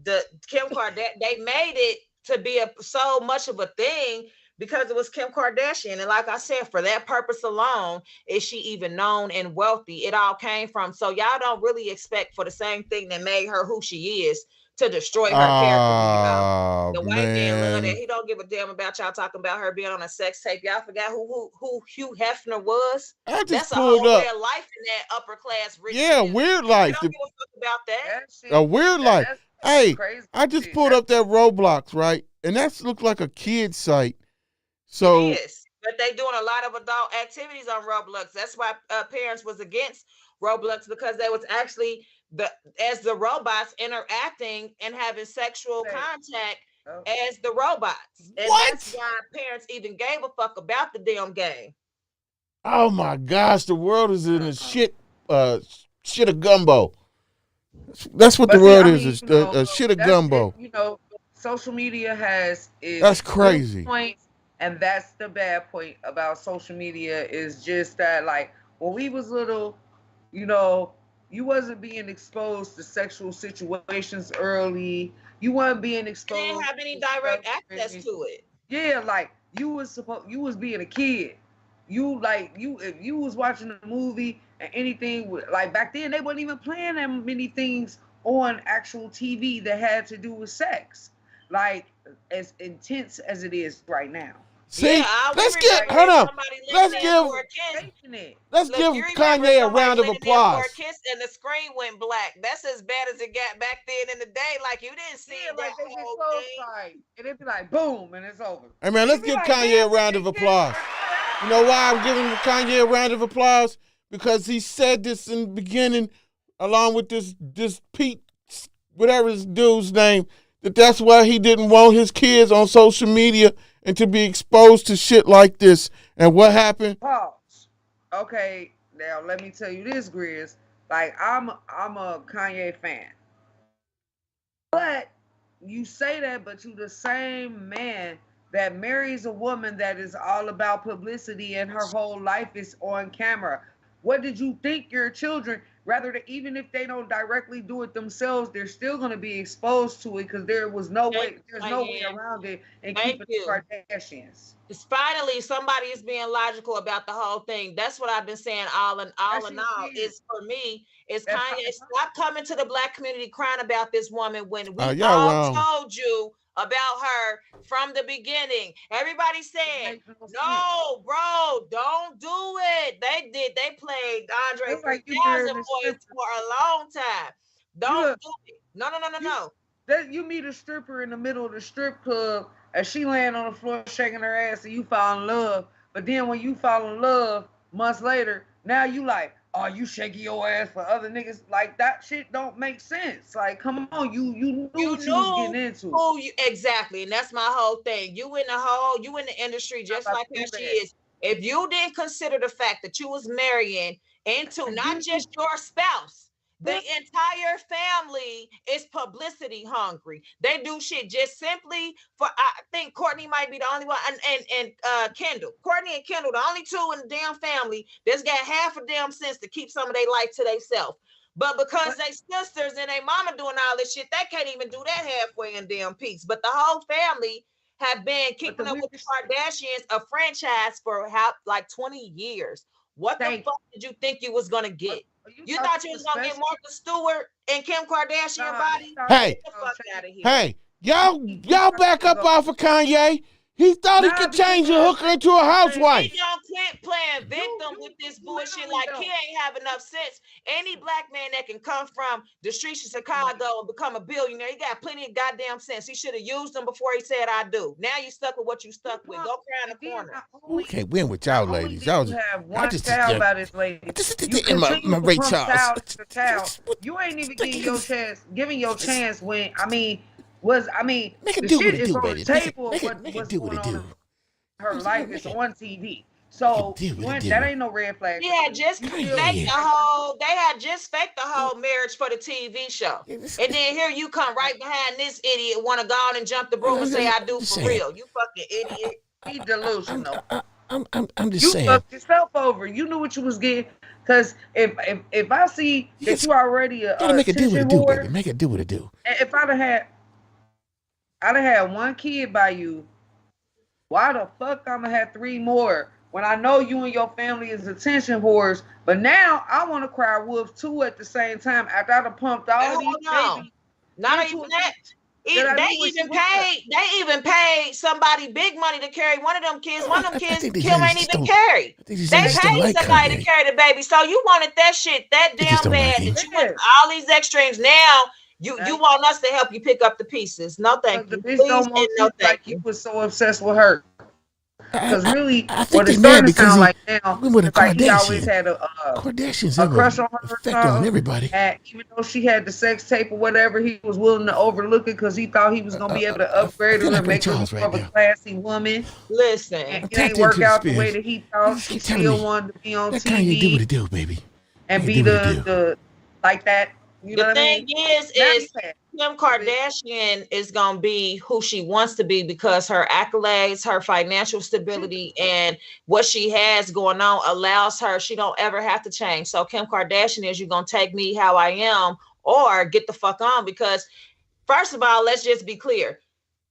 The Kim Kardashian, they made it to be so much of a thing because it was Kim Kardashian. And like I said, for that purpose alone, is she even known and wealthy? It all came from. So y'all don't really expect for the same thing that made her who she is to destroy her character. Oh, The white man love that. man. He don't give a damn about y'all talking about her being on a sex tape. Y'all forgot who Hugh Hefner was? I just That's a pulled whole up. way of life in that upper class rich. Yeah, man. weird They life. don't give a fuck about that. A weird life. Hey, crazy I just shit. pulled up that Roblox, right? And that looked like a kid site. So Yes, but they doing a lot of adult activities on Roblox. That's why parents was against Roblox, because they was actually as the robots interacting and having sexual contact as the robots. And that's why parents even gave a fuck about the damn game. oh my gosh, the world is in a shit of gumbo. That's what But the see, world I is, mean, a shit of that's gumbo. it, social media has its That's good crazy. points, and that's the bad point about social media is just that, like, when we was little, you wasn't being exposed to sexual situations early. You weren't being exposed. You didn't have any direct access to it. Yeah, like you was being a kid. If you was watching a movie and anything like back then, they wasn't even playing that many things on actual TV that had to do with sex, like as intense as it is right now. See, let's give Kanye a round of applause. Kiss and the screen went black. That's as bad as it got back then in the day. Like you didn't see that whole thing. And it'd be like boom, and it's over. Hey man, let's give Kanye a round of applause. You know why I'm giving Kanye a round of applause? Because he said this in the beginning, along with this Pete, whatever his dude's name, that's why he didn't want his kids on social media and to be exposed to shit like this. And what happened? Pause. Okay, now let me tell you this, Grizz. Like I'm a Kanye fan, but you say that, but you the same man that marries a woman that is all about publicity and her whole life is on camera. What did you think your children, rather than even if they don't directly do it themselves, they're still going to be exposed to it because there's no way around it and keeping the Kardashians. It's finally somebody is being logical about the whole thing. That's what I've been saying all in all. Is for me, is Kanye, stop coming to the black community crying about this woman when we all told you about her from the beginning. Everybody said, no, bro, don't do it. They did. They played Andre 3000 Boys for a long time. Don't do it. No. You meet a stripper in the middle of the strip club and she laying on the floor shaking her ass and you fall in love. But then when you fall in love months later, now you like, oh, you shaking your ass for other niggas. Like, that shit don't make sense. Like, come on, you knew what you was getting into. Exactly, and that's my whole thing. You in the industry just like how she is. If you didn't consider the fact that you was marrying into not just your spouse, the entire family is publicity hungry. They do shit just simply for, I think Courtney might be the only one, and Kendall. Courtney and Kendall, the only two in the damn family that's got half a damn sense to keep some of their life to themselves. But because they sisters and they mama doing all this shit, they can't even do that halfway in damn peace. But the whole family have been keeping up with the Kardashians, a franchise for like 20 years. What the fuck did you think you was gonna get? You thought you was gonna get Martha Stewart and Kim Kardashian body? Hey, get the fuck out of here. Hey, y'all back up off of Kanye. He thought he could change a hooker into a housewife. He don't quit playing victim with this bullshit. Like, he ain't have enough sense. Any black man that can come from the streets of Chicago and become a billionaire, he got plenty of goddamn sense. He should have used them before he said I do. Now you stuck with what you stuck with. Go cry in the corner. Okay, win with y'all ladies. Y'all I just about this lady. my Ray Charles. You ain't even giving your chance when make it the do shit what it is do, on baby. the table. Make it do what it do. Her life is on TV. So that ain't no red flag. Yeah, just fake the whole. They had just faked the whole marriage for the TV show, and then here you come right behind this idiot, want to go on and jump the broom and say I do for real. You fucking idiot. He delusional. I'm just saying. You fucked yourself over. You knew what you was getting. Cause if I see that you already gotta make it do what it do, baby. Make it do what it do. If I'd have had one kid by you, why the fuck I'm gonna have 3 more when I know you and your family is attention whores? But now I want to cry wolf too at the same time after I done pumped all these babies Not even that. They even paid somebody big money to carry one of them kids. One of them kids Kim ain't even carried. They paid somebody to carry the baby. So you wanted that shit that damn bad that you went all these extremes. Now you want us to help you pick up the pieces. No thank you. Please and no thank you. He was so obsessed with her. Because really, I think what it's starting to sound like now, it's like he always had a crush on her. Effect on everybody. Even though she had the sex tape or whatever, he was willing to overlook it because he thought he was going to be able to upgrade her and make her more of a classy woman. Listen, and it ain't work out the way that he thought. She still wanted to be on TV. Do what it do, baby. And be the like that. You know the thing is Kim Kardashian is gonna be who she wants to be because her accolades, her financial stability, and what she has going on allows her. She don't ever have to change. So Kim Kardashian is, you gonna take me how I am, or get the fuck on. Because first of all, let's just be clear.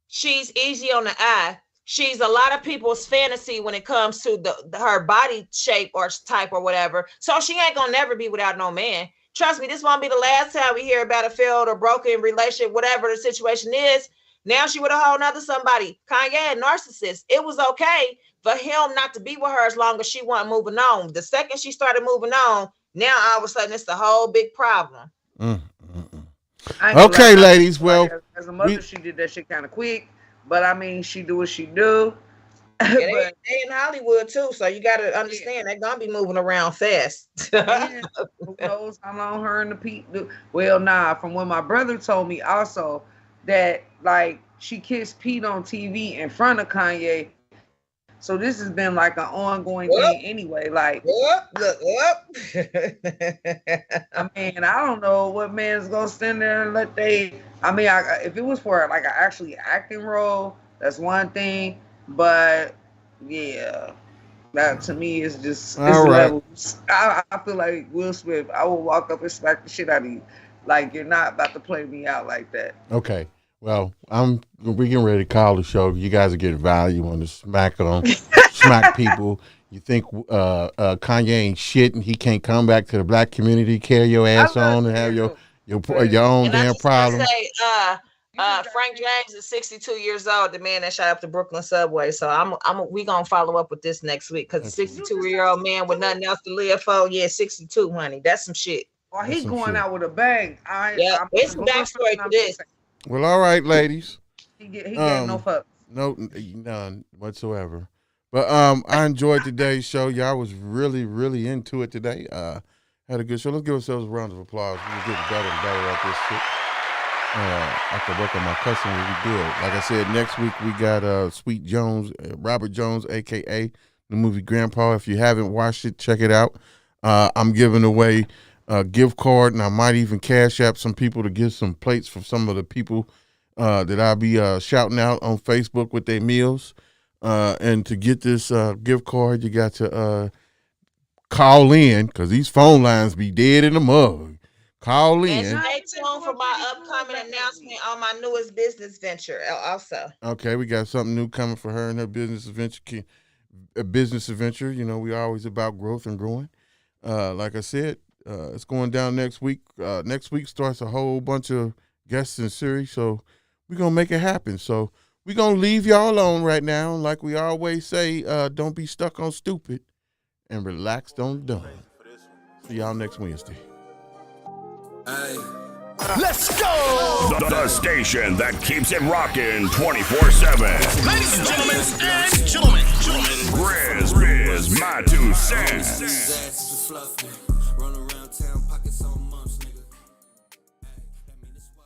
She's easy on the eye. She's a lot of people's fantasy when it comes to her body shape or type or whatever. So she ain't gonna never be without no man. Trust me, this won't be the last time we hear about a failed or broken relationship, whatever the situation is. Now she with a whole nother somebody. Kanye, a narcissist. It was okay for him not to be with her as long as she wasn't moving on. The second she started moving on, now all of a sudden it's a whole big problem. Okay, ladies. Well, as a mother, she did that shit kind of quick, but I mean, she do what she do. Yeah, they in Hollywood too, so you got to understand they're gonna be moving around fast. Yeah, who knows how long her and the Pete do? Well, from what my brother told me also that like she kissed Pete on TV in front of Kanye. So this has been like an ongoing thing anyway. Like, I mean, I don't know what man's gonna stand there and let they. I mean, if it was for like an actually acting role, that's one thing. But yeah, that to me is just levels. I feel like Will Smith. I will walk up and smack the shit out of you. Like, you're not about to play me out like that. Okay. Well, we getting ready to call the show. You guys are getting value on the smack people. You think Kanye ain't shit and he can't come back to the black community, carry your ass on and have your own damn problem. Frank James is 62 years old, the man that shot up the Brooklyn subway. So we gonna follow up with this next week because 62-year-old man with nothing else to live for. Yeah, 62, honey. That's some shit. Well, he's going out with a bang. It's some backstory to this. Well, all right, ladies. He get no fucks. No, none whatsoever. But I enjoyed today's show. Y'all was really, really into it today. Had a good show. Let's give ourselves a round of applause. We're getting better and better at this shit. I could work on my cussing really good. Like I said, next week we got Sweet Jones, Robert Jones, a.k.a. the movie Grandpa. If you haven't watched it, check it out. I'm giving away a gift card, and I might even cash app some people to get some plates from some of the people that I'll be shouting out on Facebook with their meals. And to get this gift card, you got to call in, because these phone lines be dead in the mug. Call in. And stay tuned for my upcoming announcement on my newest business venture also. Okay, we got something new coming for her and her business adventure. You know, we always about growth and growing. Like I said, it's going down next week. Next week starts a whole bunch of guests in series, so we're going to make it happen. So we're going to leave y'all alone right now. Like we always say, don't be stuck on stupid and relax on dumb. See y'all next Wednesday. Hey. Let's go! The station that keeps it rocking 24/7. Ladies and gentlemen, Grizz Biz, my 2 cents. Run around town.